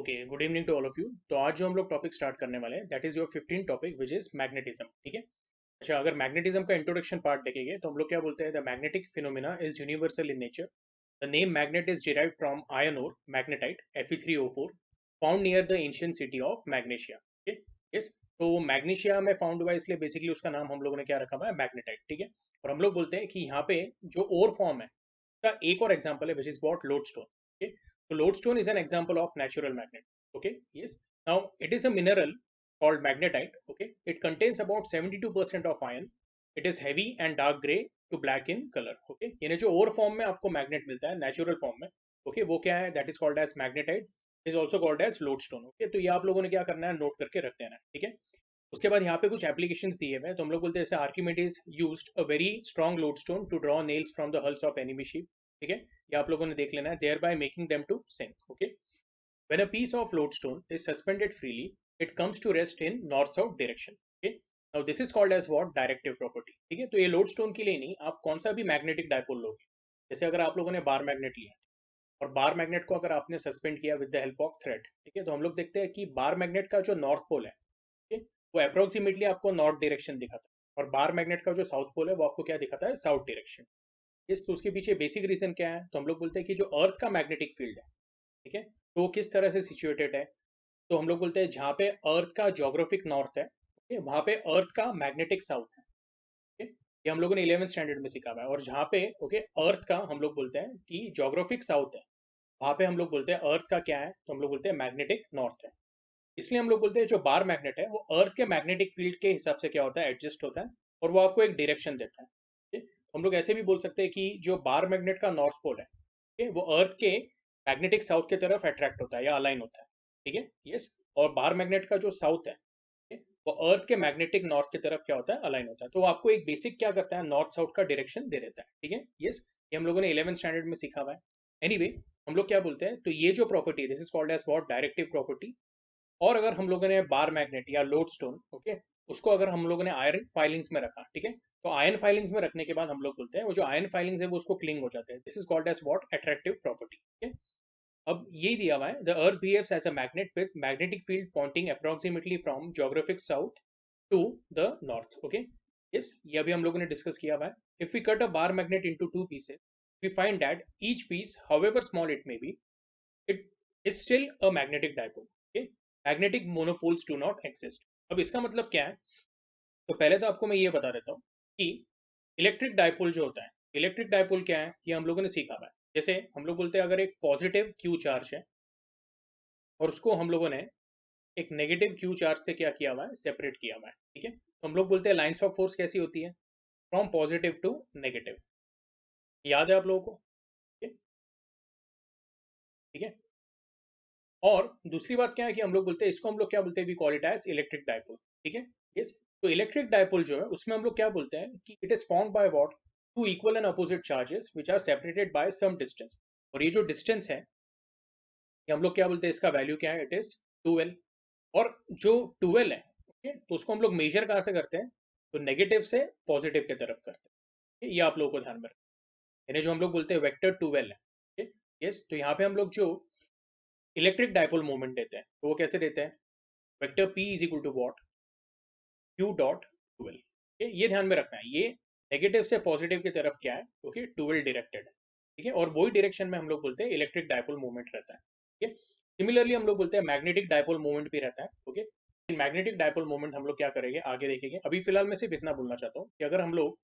Okay, good evening to all of you. तो आज जो हम लोग टॉपिक स्टार्ट करने वाले हैं that is your 15 topic which is magnetism. ठीक है। अच्छा, अगर मैग्नेटिज्म का इंट्रोडक्शन पार्ट देखेंगे तो हम लोग क्या बोलते हैं, the magnetic phenomena is universal in nature. The name magnet is derived from iron ore magnetite Fe3O4 found near the ancient city of Magnesia. Okay. Yes. तो मैग्नेशिया में फाउंड हुआ है, इसलिए बेसिकली उसका नाम हम लोगों ने क्या रखा हुआ है, मैग्नेटाइट। ठीक है। और हम लोग बोलते हैं कि यहाँ पे जो ओर फॉर्म है का एक और एग्जांपल है which is what, lodestone. Okay. तो lodestone is an example of natural magnet. Okay, yes. Now it is a mineral called magnetite. Okay, it contains about 72% of iron. It is heavy and dark gray to black in color. Okay, यानी जो और form में आपको magnet मिलता है natural form में, okay, वो क्या है, that is called as magnetite, is also called as lodestone. Okay, तो ये आप लोगों ने क्या करना है, नोट करके रख देना है। ठीक है। उसके बाद यहाँ पे कुछ एप्लीकेशंस दिए हुए हैं, तो हम लोग बोलते हैं जैसे Archimedes used a very strong lodestone to draw nails from the hulls of enemy ship. ठीक है, ये आप लोगों ने देख लेना है, thereby making them to sink. Okay. When a piece of lodestone is suspended freely, it comes to rest in north-south direction. Okay. Now this is called as what, directive property. ठीक है। तो ये lodestone के लिए नहीं, आप कौन सा भी मैग्नेटिक डायपोल लोगे, जैसे अगर आप लोगों ने बार मैग्नेट लिया और बार मैग्नेट को अगर आपने सस्पेंड किया with the help of thread, ठीक है, तो हम लोग देखते हैं कि बार मैग्नेट का जो नॉर्थ पोल है, ठीक है, वो अप्रोक्सीमेटली आपको नॉर्थ डायरेक्शन दिखाता है, और बार मैग्नेट का जो साउथ पोल है वो आपको क्या दिखाता है, साउथ डायरेक्शन। इस तो उसके पीछे बेसिक रीजन क्या है, तो हम लोग बोलते हैं कि जो अर्थ का मैग्नेटिक फील्ड है, ठीक है, तो वो किस तरह से सिचुएटेड है, तो हम लोग बोलते हैं जहाँ पे अर्थ का ज्योग्राफिक नॉर्थ है, वहां पे अर्थ का मैग्नेटिक साउथ है। ओके, ये हम लोगों ने 11th स्टैंडर्ड में सीखा हुआ है। और जहाँ पे ओके अर्थ का हम लोग बोलते हैं कि ज्योग्राफिक साउथ है, वहां पे हम लोग बोलते हैं अर्थ का क्या है, तो हम लोग बोलते हैं मैग्नेटिक नॉर्थ है। इसलिए हम लोग बोलते हैं जो बार मैग्नेट है वो अर्थ के मैग्नेटिक फील्ड के हिसाब से क्या होता है, एडजस्ट होता है, और वो आपको एक डायरेक्शन देता है। ठीक है? तो हम लोग ऐसे भी बोल सकते हैं कि जो बार मैग्नेट का नॉर्थ पोल है, ठीक है, वो अर्थ के मैग्नेटिक साउथ की तरफ अट्रैक्ट होता है या अलाइन होता है। ठीक है। यस। और बार मैग्नेट का जो साउथ है, ठीक है, वो अर्थ के मैग्नेटिक नॉर्थ की तरफ क्या होता है, अलाइन होता है। तो वो आपको एक बेसिक क्या करता है, नॉर्थ साउथ का डायरेक्शन दे देता है। ठीक है। यस। ये हम लोगों ने 11th स्टैंडर्ड में सीखा हुआ है। एनीवे, हम लोग क्या बोलते हैं, तो ये जो property, this is called as what, directive property. और अगर हम लोगों ने बार मैग्नेट या लोडस्टोन, ओके, उसको अगर हम लोगों ने आयरन फाइलिंग्स में रखा, ठीक है, तो आयरन फाइलिंग्स में रखने के बाद हम लोग बोलते हैं वो जो आयरन फाइलिंग्स है वो उसको क्लिंग हो जाते हैं। This is called as what, attractive property. ठीक है। अब यही दिया हुआ है, the earth behaves as a magnet with magnetic field pointing approximately from geographic south to the north. Okay. Yes, ये अभी हम लोगों ने डिस्कस किया हुआ है। If we cut a bar magnet into two pieces, we find that each piece, however small it may be, it is still a magnetic dipole. Okay, magnetic monopoles do not exist. अब इसका मतलब क्या है, तो पहले तो आपको मैं ये बता देता हूँ कि इलेक्ट्रिक डायपोल जो होता है, इलेक्ट्रिक डायपोल क्या है, ये हम लोगों ने सीखा हुआ है। जैसे हम लोग बोलते हैं अगर एक पॉजिटिव क्यू चार्ज है और उसको हम लोगों ने एक नेगेटिव क्यू चार्ज से क्या किया हुआ है, सेपरेट किया हुआ है। ठीक है, तो हम लोग बोलते हैं लाइन्स ऑफ फोर्स कैसी होती है, फ्रॉम पॉजिटिव टू नेगेटिव। याद है आप लोगों को? ठीक है। ठीक है। और दूसरी बात क्या है कि हम लोग बोलते हैं इसको, हम लोग क्या बोलते हैं, we call it as electric dipole. ठीक है। यस। तो इलेक्ट्रिक डायपोल जो है उसमें हम लोग क्या बोलते हैं कि it is formed by what, two equal and opposite charges which are separated by some distance. और ये जो डिस्टेंस है, ये हम लोग क्या बोलते हैं, इसका वैल्यू क्या है, इट इज 2l। और जो 2l है, ओके, तो उसको हम लोग मेजर कहाँ से करते हैं, तो नेगेटिव से पॉजिटिव की तरफ करते हैं। ये आप लोगों को ध्यान में रखना है। यानी जो हम लोग बोलते हैं वेक्टर 2l है। यस। तो यहाँ पे हम लोग जो इलेक्ट्रिक डायपोल मोमेंट देते हैं तो वो कैसे देते हैं, vector p is equal to what, q dot 12। ये ध्यान में रखना है, ये नेगेटिव से पॉजिटिव की तरफ क्या है, ओके, 12 डायरेक्टेड है। ठीक है। और वही डायरेक्शन में हम लोग बोलते हैं इलेक्ट्रिक डायपोल मोमेंट रहता है। ठीक है। सिमिलरली हम लोग बोलते हैं मैग्नेटिक डायपोल मोमेंट भी रहता है। ओके। मैग्नेटिक डायपोल मोमेंट हम लोग क्या करेंगे, आगे देखेंगे। अभी फिलहाल मैं सिर्फ इतना बोलना चाहता हूँ कि अगर हम लोग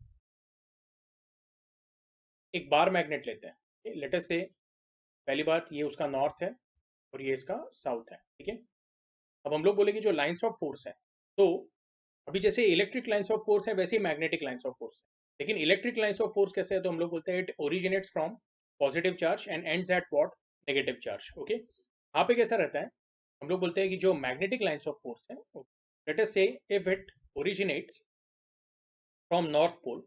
एक बार मैग्नेट लेते हैं, लेट अस से, पहली बात ये उसका नॉर्थ है और ये इसका साउथ है। ठीक है। अब हम लोग बोलेंगे जो लाइंस ऑफ फोर्स है, तो अभी जैसे इलेक्ट्रिक लाइंस ऑफ फोर्स है वैसे ही मैग्नेटिक लाइंस ऑफ फोर्स है। लेकिन इलेक्ट्रिक लाइंस ऑफ फोर्स कैसे है, तो हम लोग बोलते हैं it originates from positive charge and ends at what, negative charge. Okay. यहाँ पे कैसा रहता है, हम लोग बोलते हैं कि जो मैग्नेटिक लाइंस ऑफ फोर्स है, let us say if it originates from north pole,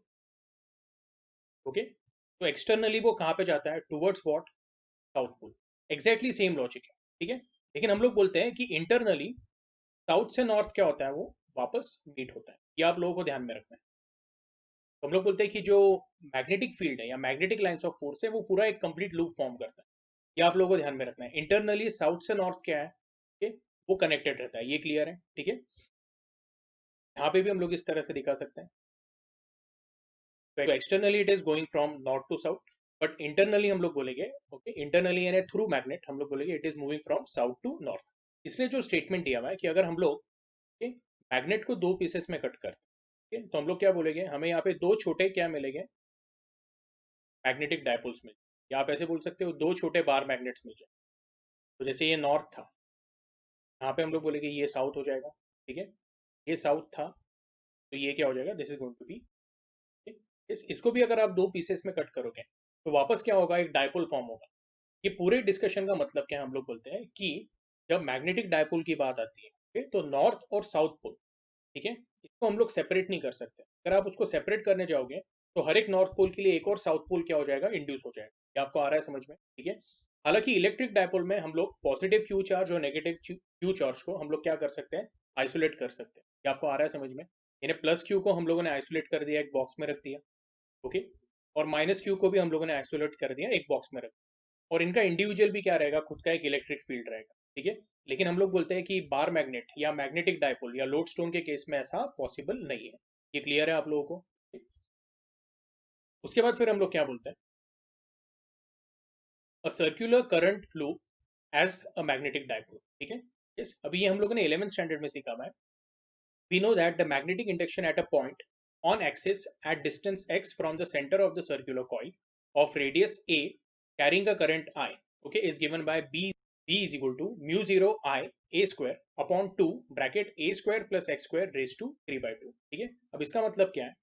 okay, तो एक्सटर्नली वो कहाँ पे जाता है, towards what, south pole. Exactly same logic है। ठीक है। लेकिन हम लोग बोलते हैं कि इंटरनली साउथ से नॉर्थ क्या होता है, वो वापस मीट होता है। ये आप लोगों को ध्यान में रखना है। तो हम लोग बोलते हैं कि जो मैग्नेटिक फील्ड है या मैग्नेटिक लाइंस ऑफ फोर्स है वो पूरा एक कंप्लीट लूप फॉर्म करता है। ये आप लोगों को ध्यान में रखना है। इंटरनली साउथ से नॉर्थ क्या है, ठीक है, वो कनेक्टेड रहता है, ये क्लियर है, ठीक है। यहाँ पे भी हम लोग इस तरह से दिखा सकते हैं, तो externally it is going from north to south, but internally हम लोग बोलेंगे, ओके, इंटरनली यानी थ्रू मैग्नेट हम लोग बोलेंगे it is moving from south to north. इसलिए जो स्टेटमेंट दिया हुआ है कि अगर हम लोग मैग्नेट को दो पीसेस में कट करते हैं, तो हम लोग क्या बोलेंगे, हमें यहाँ पे दो छोटे क्या मिलेंगे, मैग्नेटिक डायपोल्स मिल, या आप ऐसे बोल सकते हो दो छोटे बार मैग्नेट्स मिल जाए। तो जैसे ये नॉर्थ था, यहाँ पे हम लोग बोलेंगे ये साउथ हो जाएगा, ठीक है, ये साउथ था, तो ये क्या हो जाएगा, this is going to be, इसको भी अगर आप दो पीसेस में कट करोगे तो वापस क्या होगा, एक डायपोल फॉर्म होगा। ये पूरे डिस्कशन का मतलब क्या है, हम लोग बोलते हैं कि जब मैग्नेटिक डायपोल की बात आती है, okay, तो नॉर्थ और साउथ पोल, ठीक है, इसको हम लोग सेपरेट नहीं कर सकते। अगर आप उसको सेपरेट करने जाओगे तो हर एक नॉर्थ पोल के लिए एक और साउथ पोल क्या हो जाएगा, इंड्यूस हो जाएगा। ये आपको आ रहा है समझ में, ठीक है। हालांकि इलेक्ट्रिक डायपोल में हम लोग पॉजिटिव क्यू चार्ज और नेगेटिव क्यू चार्ज को हम लोग क्या कर सकते हैं, आइसोलेट कर सकते हैं। ये आपको आ रहा है समझ में, यानी प्लस क्यू को हम लोगों ने आइसोलेट कर दिया, एक बॉक्स में रख दिया, ओके, और माइनस क्यू को भी हम लोगों ने आइसोलेट कर दिया, एक बॉक्स में रख दिया, और इनका इंडिविजुअल भी क्या रहेगा, खुद का एक इलेक्ट्रिक फील्ड रहेगा, ठीक है। लेकिन हम लोग बोलते हैं कि बार मैग्नेट या मैग्नेटिक डायपोल या लोडस्टोन के केस में ऐसा पॉसिबल नहीं है। ये क्लियर है आप लोगों को? उसके बाद फिर हम लोग क्या बोलते हैं, a circular current loop as a magnetic dipole, ठीक है। यस, अभी ये हम लोगों ने 11th स्टैंडर्ड में सीखा हुआ है। We know that the magnetic induction at a point on axis at distance x from the center of the circular coil of radius a carrying a current I, okay, is given by B is equal to mu 0 I a square upon 2 bracket a square plus x square raised to 3 by 2, ठीक है। अब इसका मतलब क्या है,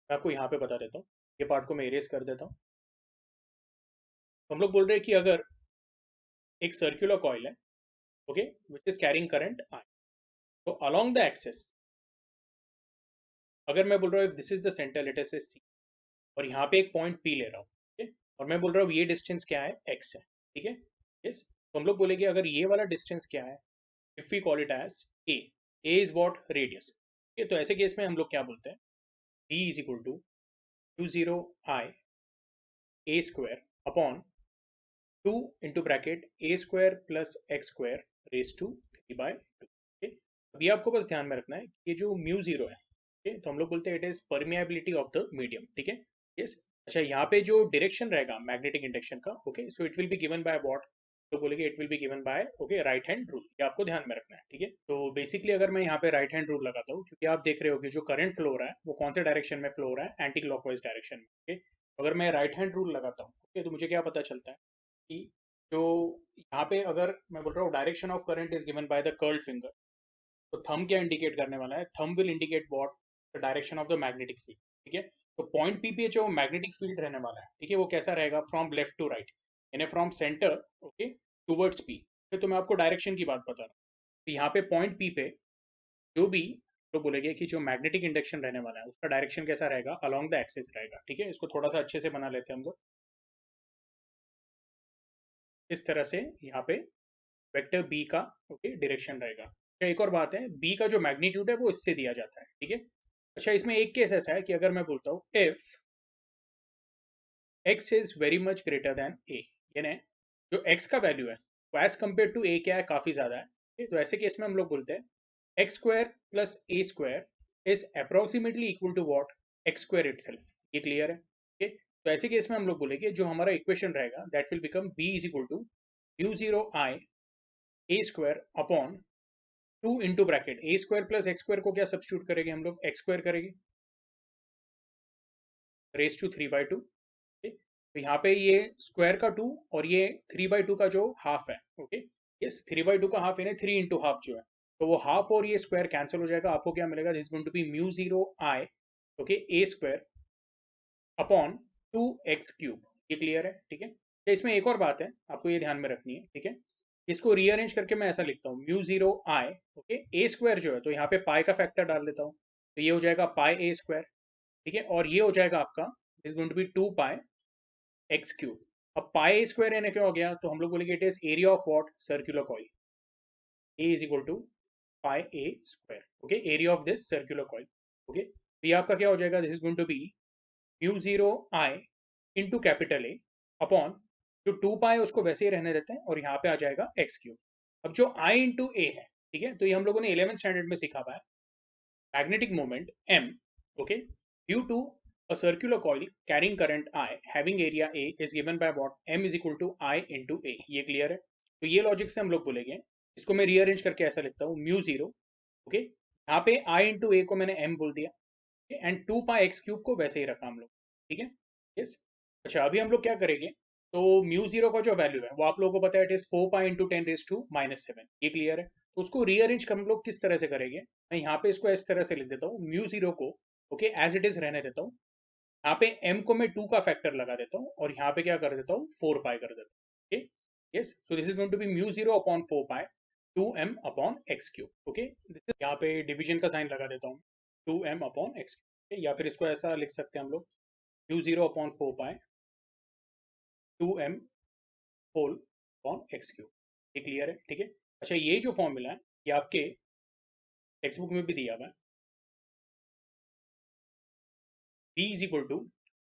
मैं आपको यहाँ पे बता देता हूँ, ये पार्ट को मैं इरेज कर देता हूँ। तो हम लोग बोल रहे हैं कि अगर एक सर्कुलर कॉइल है, okay, which is carrying current I, तो अलोंग द एक्सेस, अगर मैं बोल रहा हूँ this is the centre, late us से सी, और यहाँ पे एक पॉइंट पी ले रहा हूँ, ठीक है, और मैं बोल रहा हूँ ये डिस्टेंस क्या है, एक्स है, ठीक है। यस, तो हम लोग बोलेंगे अगर ये वाला डिस्टेंस क्या है, if we call it as A, A is what, radius, ठीक है। तो ऐसे केस में हम लोग क्या बोलते हैं, B is equal to mu zero I A square upon 2 into bracket A square plus X square raise to 3/2, ठीक है। अभी आपको बस ध्यान में रखना है कि ये जो म्यू जीरो है, ठीक है, तो हम लोग बोलते हैं it is permeability of the medium, ठीक है। यस, अच्छा, यहाँ पे जो डायरेक्शन रहेगा मैग्नेटिक इंडक्शन का, okay, so it will be given by what, तो बोलेंगे it will be given bye, okay, right hand rule. ये आपको ध्यान में रखना है, ठीक है। तो बेसिकली अगर मैं यहाँ पे राइट हैंड रूल लगाता हूँ, क्योंकि आप देख रहे हो कि जो करंट फ्लो हो रहा है वो कौन से डायरेक्शन में फ्लो हो रहा है, एंटी क्लॉकवाइज डायरेक्शन में, ओके। अगर मैं राइट हैंड रूल लगाता हूँ, ओके, तो मुझे क्या पता चलता है कि जो यहाँ पे अगर मैं बोल रहा हूँ direction of current is given by the curled finger, तो थंब क्या इंडिकेट करने वाला है, thumb will indicate what, the direction of the magnetic field, ठीक है। तो पॉइंट पी पे जो मैग्नेटिक फील्ड रहने वाला है, ठीक है, वो कैसा रहेगा, फ्रॉम लेफ्ट टू राइट, यानी from centre, okay, towards P. तो मैं आपको डायरेक्शन की बात बता रहा हूँ, तो यहाँ पे पॉइंट पी पे जो भी तो बोलेंगे कि जो मैग्नेटिक इंडक्शन रहने वाला है उसका डायरेक्शन कैसा रहेगा, अलोंग द एक्सिस रहेगा, ठीक है। इसको थोड़ा सा अच्छे से बना लेते हैं हम लोग, इस तरह से यहाँ पे वेक्टर बी का, ओके, डायरेक्शन रहेगा। अच्छा, एक और बात है, बी का जो मैग्नीट्यूड है वो इससे दिया जाता है, ठीक है। अच्छा, इसमें एक केस ऐसा है कि अगर मैं बोलता हूँ if x is very much greater than a, यानी जो x का वैल्यू है वो एज कम्पेयर टू a क्या है, काफी ज्यादा है, ठीक है? तो ऐसे केस में हम लोग बोलते हैं X square plus A square is approximately equal to what, X square itself. ये क्लियर है, ठीक है। तो ऐसे केस में हम लोग बोलेंगे जो हमारा इक्वेशन रहेगा that will become b is equal to mu zero I A square upon 2 into bracket A square plus X square को क्या सब्स्टिट्यूट करेंगे हम लोग, एक्स स्क्वायर करेंगे रेस टू 3/2, तो यहाँ पे ये स्क्वायर का 2 और ये 3/2 का जो हाफ है, ओके, यस, 3/2 का हाफ यानी 3 इंटू हाफ जो है, तो वो हाफ और ये स्क्वायर कैंसिल हो जाएगा, आपको क्या मिलेगा, this going to be mu zero I, okay, A square upon 2x³ ये क्लियर है, ठीक है। तो इसमें एक और बात है आपको ये ध्यान में रखनी है, ठीक है। इसको रीअरेंज करके मैं ऐसा लिखता हूँ mu zero I, okay, A square जो है, तो यहाँ पे पाई का फैक्टर डाल देता हूँ, तो ये हो जाएगा पाई ए स्क्वायर, ठीक है, और ये हो जाएगा आपका is going to be 2 pi x³ अब पाई स्क्वायर यानी क्या हो गया, तो हम लोग बोलेंगे it is area of what, circular coil, A is equal to pi A square, okay, area of this circular coil, okay. तो ये आपका क्या हो जाएगा, this is going to be mu zero I into capital A upon जो 2 पाई उसको वैसे ही रहने देते हैं और यहाँ पे आ जाएगा एक्स क्यूब। अब जो आई इंटू ए है, ठीक है, तो ये हम लोगों ने 11th स्टैंडर्ड में सीखा हुआ है। Magnetic moment M, okay, due to a circular coil carrying current I having area A is given by what? M is equal to I into A। ये क्लियर है? तो ये लॉजिक से हम लोग बोलेंगे, इसको मैं रीअरेंज करके ऐसा लिखता हूँ, म्यू जीरो, ओके, यहाँ पे I इंटू ए को मैंने M बोल दिया, एंड 2 पाई एक्स क्यूब को वैसे ही रखा हम लोग, ठीक है, यस। अच्छा, अभी हम लोग क्या करेंगे, तो म्यू जीरो का जो वैल्यू है वो आप लोगों को पता है, it is 4 pi into 10 raise to minus 7, ये क्लियर है। तो उसको रीअरेंज हम लोग किस तरह से करेंगे, मैं यहाँ पे इसको इस तरह से लिख देता हूँ, म्यू जीरो को ओके एज इट इज रहने देता हूँ, यहाँ पे m को मैं 2 का फैक्टर लगा देता हूँ और यहाँ पे क्या कर देता हूँ, 4 पाई कर देता हूँ, okay, yes. So this is going to be mu zero upon 4 pi 2m upon X cube, okay. यहाँ पे डिवीजन का साइन लगा देता हूँ, 2m अपॉन एक्स क्यूब, या फिर इसको ऐसा लिख सकते हैं हम लोग, mu zero upon 4 pi 2m whole upon X cube, ये क्लियर है, ठीक है। अच्छा, ये जो फॉर्मूला है ये आपके टेक्स्ट बुक में भी दिया हुआ है, b is equal to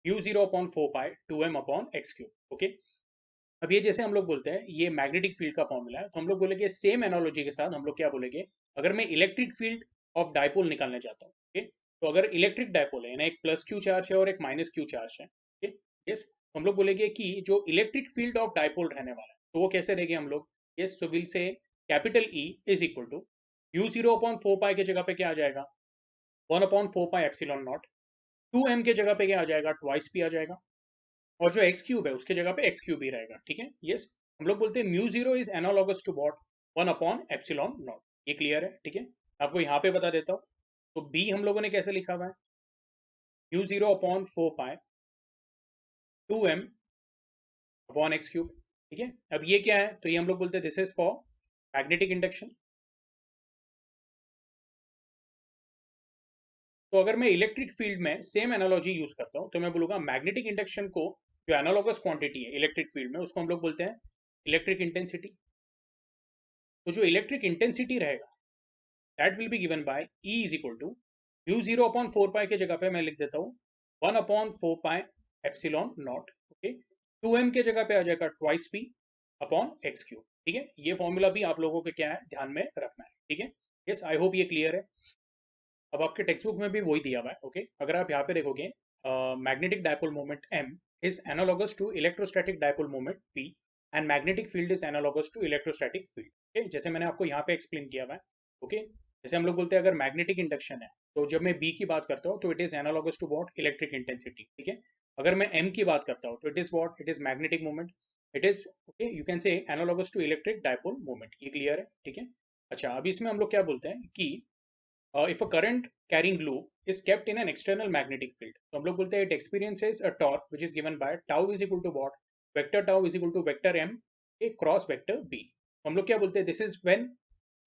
mu zero upon 4 pi 2m upon X cube, okay. अब ये जैसे हम लोग बोलते हैं ये मैग्नेटिक फील्ड का फॉर्मूला है, तो हम लोग बोलेंगे सेम एनालॉजी के साथ हम लोग क्या बोलेंगे, अगर मैं इलेक्ट्रिक फील्ड ऑफ डाइपोल निकालना चाहता हूँ, ओके, तो अगर इलेक्ट्रिक डाइपोल है ना, एक प्लस क्यू चार्ज है और एक माइनस क्यू चार्ज है, ओके, यस, तो हम लोग बोलेंगे कि जो इलेक्ट्रिक फील्ड ऑफ डाइपोल रहने वाला है तो वो कैसे रहेगी हम लोग, yes, so will say capital E is equal to mu zero upon 4 pi के जगह पे क्या आ जाएगा, 1/4 पाई एप्सिलॉन नॉट, 2m के जगह पे क्या आ जाएगा, ट्वाइस पी आ जाएगा, और जो एक्स क्यूब है उसके जगह पे एक्स क्यूब ही रहेगा, ठीक है, यस। हम लोग बोलते हैं mu zero is analogous to what, 1/एप्सिलॉन नॉट, ये क्लियर है, ठीक है। आपको यहाँ पे बता देता हूँ, तो बी हम लोगों ने कैसे लिखा हुआ है, mu zero upon 4 pi 2m upon X cube, ठीक है। अब ये क्या है, तो ये हम लोग बोलते हैं this is for magnetic induction. तो अगर मैं इलेक्ट्रिक फील्ड में सेम एनालॉजी यूज करता हूँ तो मैं बोलूंगा मैग्नेटिक इंडक्शन को, जो एनालॉगस क्वांटिटी है इलेक्ट्रिक फील्ड में उसको हम लोग बोलते हैं इलेक्ट्रिक इंटेंसिटी। तो जो इलेक्ट्रिक इंटेंसिटी रहेगा that will be given by E is equal to mu zero upon 4 pi के जगह पे मैं लिख देता हूँ 1/4 pi epsilon not, okay, 2m के जगह पे आ जाएगा twice P upon X cube, ठीक है। ये फॉर्मूला भी आप लोगों को क्या है ध्यान में रखना है, ठीक है, यस, आई होप ये क्लियर है। अब आपके टेक्स्ट बुक में भी वही दिया हुआ है, ओके, अगर आप यहाँ पे देखोगे, magnetic dipole moment m is analogous to electrostatic dipole moment p and magnetic field is analogous to electrostatic field, okay, जैसे मैंने आपको यहाँ पे एक्सप्लेन किया हुआ है, ओके। जैसे हम लोग बोलते हैं अगर मैग्नेटिक इंडक्शन है तो जब मैं b की बात करता हूँ तो it is analogous to what, electric intensity, ठीक है। अगर मैं m की बात करता हूँ तो it is what, it is magnetic moment, it is okay, you can say analogous to electric dipole moment, ये क्लियर है, ठीक है। अच्छा, अब इसमें हम लोग क्या बोलते हैं कि if a current carrying loop is kept in an external magnetic field, तो हम लोग बोलते हैं it experiences a torque which is given by tau is equal to what, vector tau is equal to vector m a cross vector b। तो हम लोग क्या बोलते हैं, this is when,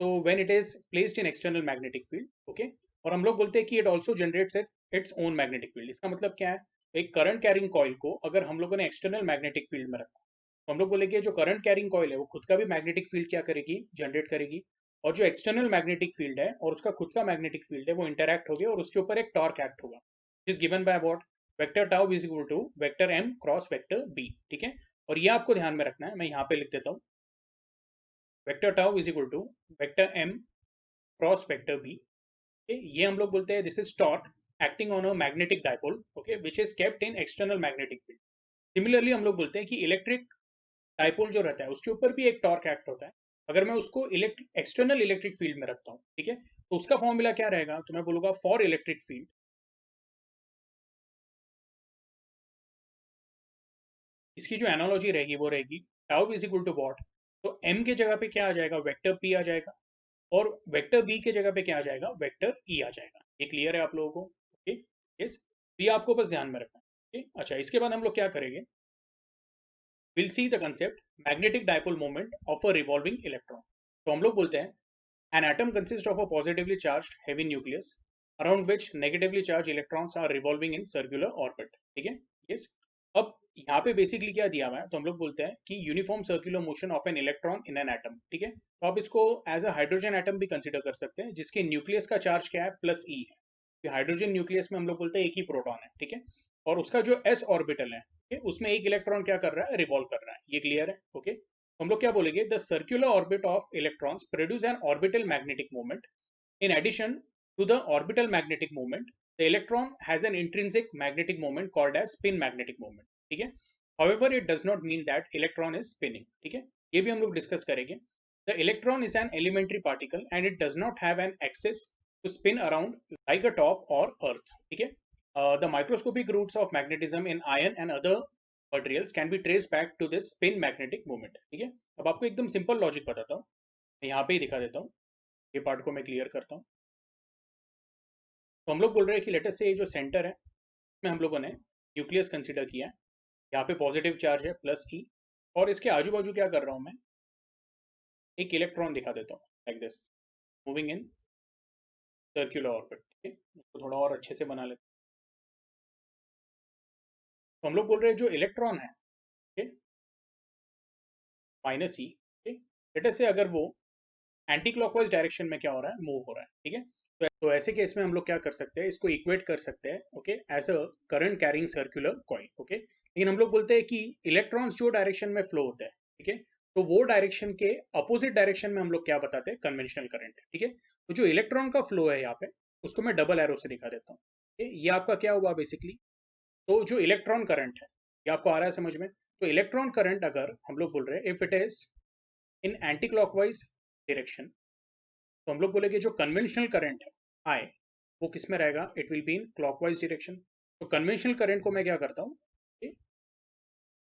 तो when it is placed in external magnetic field, okay, और हम लोग बोलते हैं कि it also generates its own magnetic field। इसका मतलब क्या है, एक करंट कैरिंग कॉइल को अगर हम लोगों ने एक्सटर्नल मैग्नेटिक फील्ड में रखा तो हम लोग बोलेंगे जो करंट कैरिंग कॉइल है वो खुद का भी मैग्नेटिक फील्ड क्या करेगी, जनरेट करेगी, और जो एक्सटर्नल मैग्नेटिक फील्ड है और उसका खुद का मैग्नेटिक फील्ड है वो इंटरैक्ट होगी और उसके ऊपर एक टॉर्क एक्ट होगा, is given by what, vector tau is equal to vector M cross vector B, ठीक है। और ये आपको ध्यान में रखना है, मैं यहाँ पे लिख देता हूँ, vector tau is equal to vector M cross vector B, ये हम लोग बोलते हैं this is torque acting on a magnetic dipole, okay, which is kept in external magnetic field. Similarly हम लोग बोलते हैं कि इलेक्ट्रिक डाइपोल जो रहता है उसके ऊपर भी एक टॉर्क एक्ट होता है, अगर मैं उसको एक्सटर्नल इलेक्ट्रिक फील्ड में रखता हूँ, ठीक है, तो उसका फॉर्मूला क्या रहेगा, तो मैं बोलूंगा फॉर इलेक्ट्रिक फील्ड, इसकी जो एनालॉजी रहेगी वो रहेगी tau is equal to what, तो m के जगह पे क्या आ जाएगा, वेक्टर p आ जाएगा, और वेक्टर b के जगह पे क्या आ जाएगा, वेक्टर e आ जाएगा, ये क्लियर है आप लोगों को, ओके, यस, ये आपको बस ध्यान में रखना है, ओके। अच्छा, इसके बाद हम लोग क्या करेंगे, will see the concept magnetic dipole moment of a revolving electron. तो हम लोग बोलते हैं an atom consists of a positively charged heavy nucleus around which negatively charged electrons are revolving in circular orbit, ठीक है, यस। अब यहाँ पे बेसिकली क्या दिया हुआ है, तो हम लोग बोलते हैं कि uniform circular motion of an electron in an atom, ठीक है, तो आप इसको एज अ हाइड्रोजन एटम भी कंसिडर कर सकते हैं जिसके न्यूक्लियस का चार्ज क्या है, प्लस ई है। हाइड्रोजन न्यूक्लियस में हम लोग बोलते हैं एक ही प्रोटॉन है, ठीक है। और उसका जो s ऑर्बिटल है, उसमें एक इलेक्ट्रॉन क्या कर रहा है, रिवॉल्व कर रहा है। ये क्लियर है? ओके, हम लोग क्या बोलेंगे, the circular orbit of electrons produce an orbital magnetic moment. In addition to the orbital magnetic moment, the electron has an intrinsic magnetic moment called as spin magnetic moment. ठीक है? However, it does not mean that electron is spinning. ठीक है? ये भी हम लोग discuss करेंगे. The electron is an elementary particle and it does not have an axis to spin around like a top or earth. ठीक है? The microscopic roots of magnetism in iron and other materials can be traced back to this spin magnetic moment. ठीक है? अब आपको एकदम simple logic बताता हूँ. मैं यहाँ पे ही दिखा देता हूँ. ये पार्ट को मैं क्लियर करता हूँ. तो हम लोग बोल रहे हैं कि लेटर से ये जो सेंटर है, में हम लोगों ने न्यूक्लियस कंसिडर किया है. यहाँ पे पॉजिटिव चार्ज है प्लस ई, और इसके आजू बाजू क्या कर रहा हूँ मैं, एक इलेक्ट्रॉन दिखा देता हूँ like this, moving in circular orbit. ठीक है, इसको थोड़ा और अच्छे से बना लेते हैं. तो हम लोग बोल रहे हैं जो इलेक्ट्रॉन है, माइनस ई, लेटर से अगर वो एंटी क्लॉकवाइज डायरेक्शन में क्या हो रहा है, मूव हो रहा है. ठीक है, तो ऐसे केस में हम लोग क्या कर सकते हैं, इसको इक्वेट कर सकते हैं, okay, as a current carrying circular coil. Okay, लेकिन हम लोग बोलते हैं कि इलेक्ट्रॉन्स जो डायरेक्शन में फ्लो होते हैं, ठीक है, तो वो डायरेक्शन के अपोजिट डायरेक्शन में हम लोग क्या बताते हैं, कन्वेंशनल करंट. ठीक है, तो जो इलेक्ट्रॉन का फ्लो है यहाँ पे, उसको मैं डबल एरो से दिखा देता हूँ. ये आपका क्या हुआ बेसिकली, तो जो इलेक्ट्रॉन करंट है, ये आपको आ रहा है समझ में. तो इलेक्ट्रॉन करंट अगर हम लोग बोल रहे हैं if it is in anti clockwise direction, तो हम लोग बोलेंगे जो कन्वेंशनल करंट है आए, वो किस में रहेगा, it will be in clockwise direction. तो कन्वेंशनल करंट को मैं क्या करता हूँ,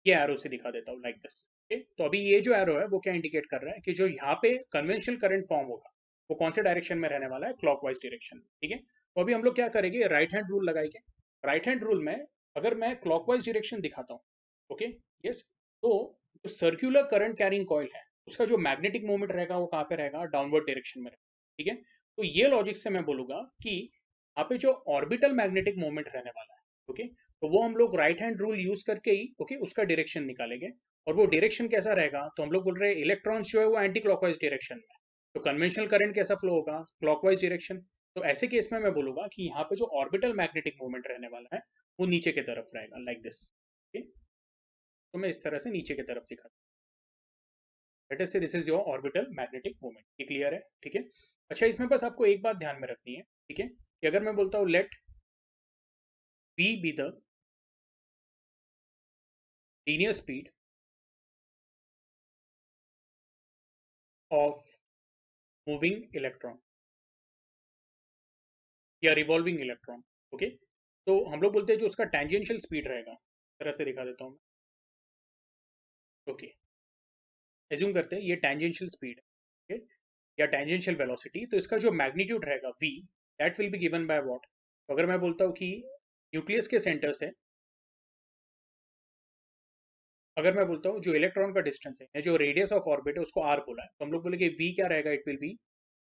ये एरो से दिखा देता हूँ लाइक दिस. तो अभी ये जो एरो है वो क्या इंडिकेट कर रहा है कि जो यहाँ पे कन्वेंशनल करंट फॉर्म होगा वो कौन से डायरेक्शन में रहने वाला है, क्लॉकवाइज डायरेक्शन. ठीक है, तो अभी हम लोग क्या करेंगे, राइट हैंड रूल लगाएंगे. राइट हैंड रूल में अगर मैं क्लॉकवाइज डायरेक्शन दिखाता हूँ, ओके, यस, तो जो सर्कुलर करंट कैरिंग कॉइल है उसका जो मैग्नेटिक मोमेंट रहेगा वो कहाँ पे रहेगा, डाउनवर्ड डायरेक्शन में रहेगा. ठीक है, तो ये लॉजिक से मैं बोलूंगा कि यहाँ पे जो ऑर्बिटल मैग्नेटिक मोमेंट रहने वाला है, ओके, तो वो हम लोग राइट हैंड रूल यूज करके ही, ओके, उसका डायरेक्शन निकालेंगे. और वो डायरेक्शन कैसा रहेगा, तो हम लोग बोल रहे हैं इलेक्ट्रॉन्स जो है वो एंटी क्लॉकवाइज डायरेक्शन में, तो कन्वेंशनल करंट कैसा फ्लो होगा, क्लॉकवाइज डायरेक्शन. तो ऐसे केस में मैं बोलूंगा कि यहाँ पे जो ऑर्बिटल मैग्नेटिक मोमेंट रहने वाला है वो नीचे की तरफ रहेगा लाइक दिस. तो मैं इस तरह से नीचे की तरफ दिखा, late us say this is your orbital magnetic moment. ये क्लियर है? ठीक है, अच्छा, इसमें बस आपको एक बात ध्यान में रखनी है. ठीक है, कि अगर मैं बोलता हूँ let v be the linear speed of moving electron या रिवॉल्विंग इलेक्ट्रॉन, ओके, तो हम लोग बोलते हैं जो उसका टेंजेंशियल स्पीड रहेगा, इस तरह से दिखा देता हूँ मैं. ओके, एज्यूम करते हैं ये टेंजेंशियल स्पीड है, okay? या टेंजेंशियल वेलोसिटी, तो इसका जो मैग्नीट्यूड रहेगा v, that will be given by what. तो अगर मैं बोलता हूँ कि न्यूक्लियस के सेंटर से अगर मैं बोलता हूँ जो इलेक्ट्रॉन का डिस्टेंस है, जो रेडियस ऑफ ऑर्बिट है, उसको आर बोला है, तो हम लोग बोलेंगे v क्या रहेगा, it will B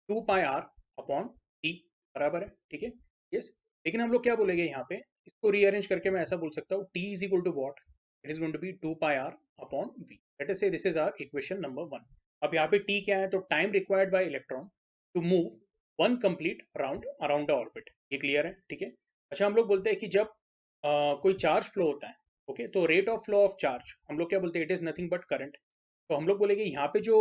2 πr upon T, बराबर है. ठीक है, यस, लेकिन हम लोग क्या बोलेंगे यहाँ पे, इसको रीअरेंज करके मैं ऐसा बोल सकता हूँ, t is equal to what, it is going to be 2 πr upon v. Let us say this is our equation number 1. अब यहाँ पे t क्या है, तो time required by electron to move one complete round around the orbit. ये clear है? ठीक है, अच्छा, हम लोग बोलते हैं कि जब कोई चार्ज फ्लो होता है, ओके, तो rate of flow of charge हम लोग क्या बोलते हैं, it is nothing but current. तो हम लोग बोलेंगे यहाँ पे जो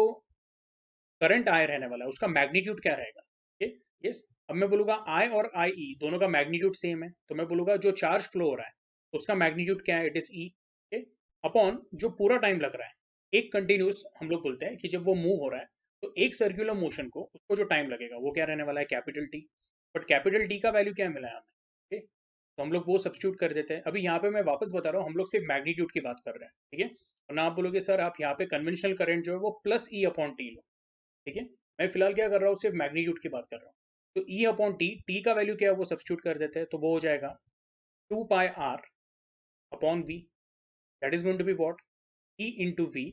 करंट आई रहने वाला है उसका मैग्नीट्यूड क्या रहेगा. ओके, यस, अब मैं बोलूंगा आई और आई ई दोनों का मैग्नीट्यूड सेम है, तो मैं बोलूंगा जो चार्ज फ्लो हो रहा है उसका मैग्नीट्यूड क्या है, इट इज ई, अपॉन जो पूरा टाइम लग रहा है. एक कंटिन्यूस हम लोग बोलते हैं कि जब वो मूव हो रहा है तो एक सर्कुलर मोशन को उसको जो टाइम लगेगा वो क्या रहने वाला है, capital T. But capital T का वैल्यू क्या मिला है हमें, okay? तो हम लोग वो सब्स्टिट्यूट कर देते हैं. अभी यहाँ पे मैं वापस बता रहा हूँ, हम लोग सिर्फ मैग्नीट्यूड की बात कर रहे हैं. ठीक है, और ना आप बोलोगे सर आप यहाँ पे कन्वेंशनल करंट जो है वो प्लस ई अपॉन टी लो. ठीक है, मैं फिलहाल क्या कर रहा हूँ, सिर्फ मैग्नीट्यूड की बात कर रहा हूँ. तो ई अपॉन टी, टी का वैल्यू क्या है वो सब्स्टिट्यूट कर देते हैं, तो वो हो जाएगा 2 πr upon V, that is going to be what, E into V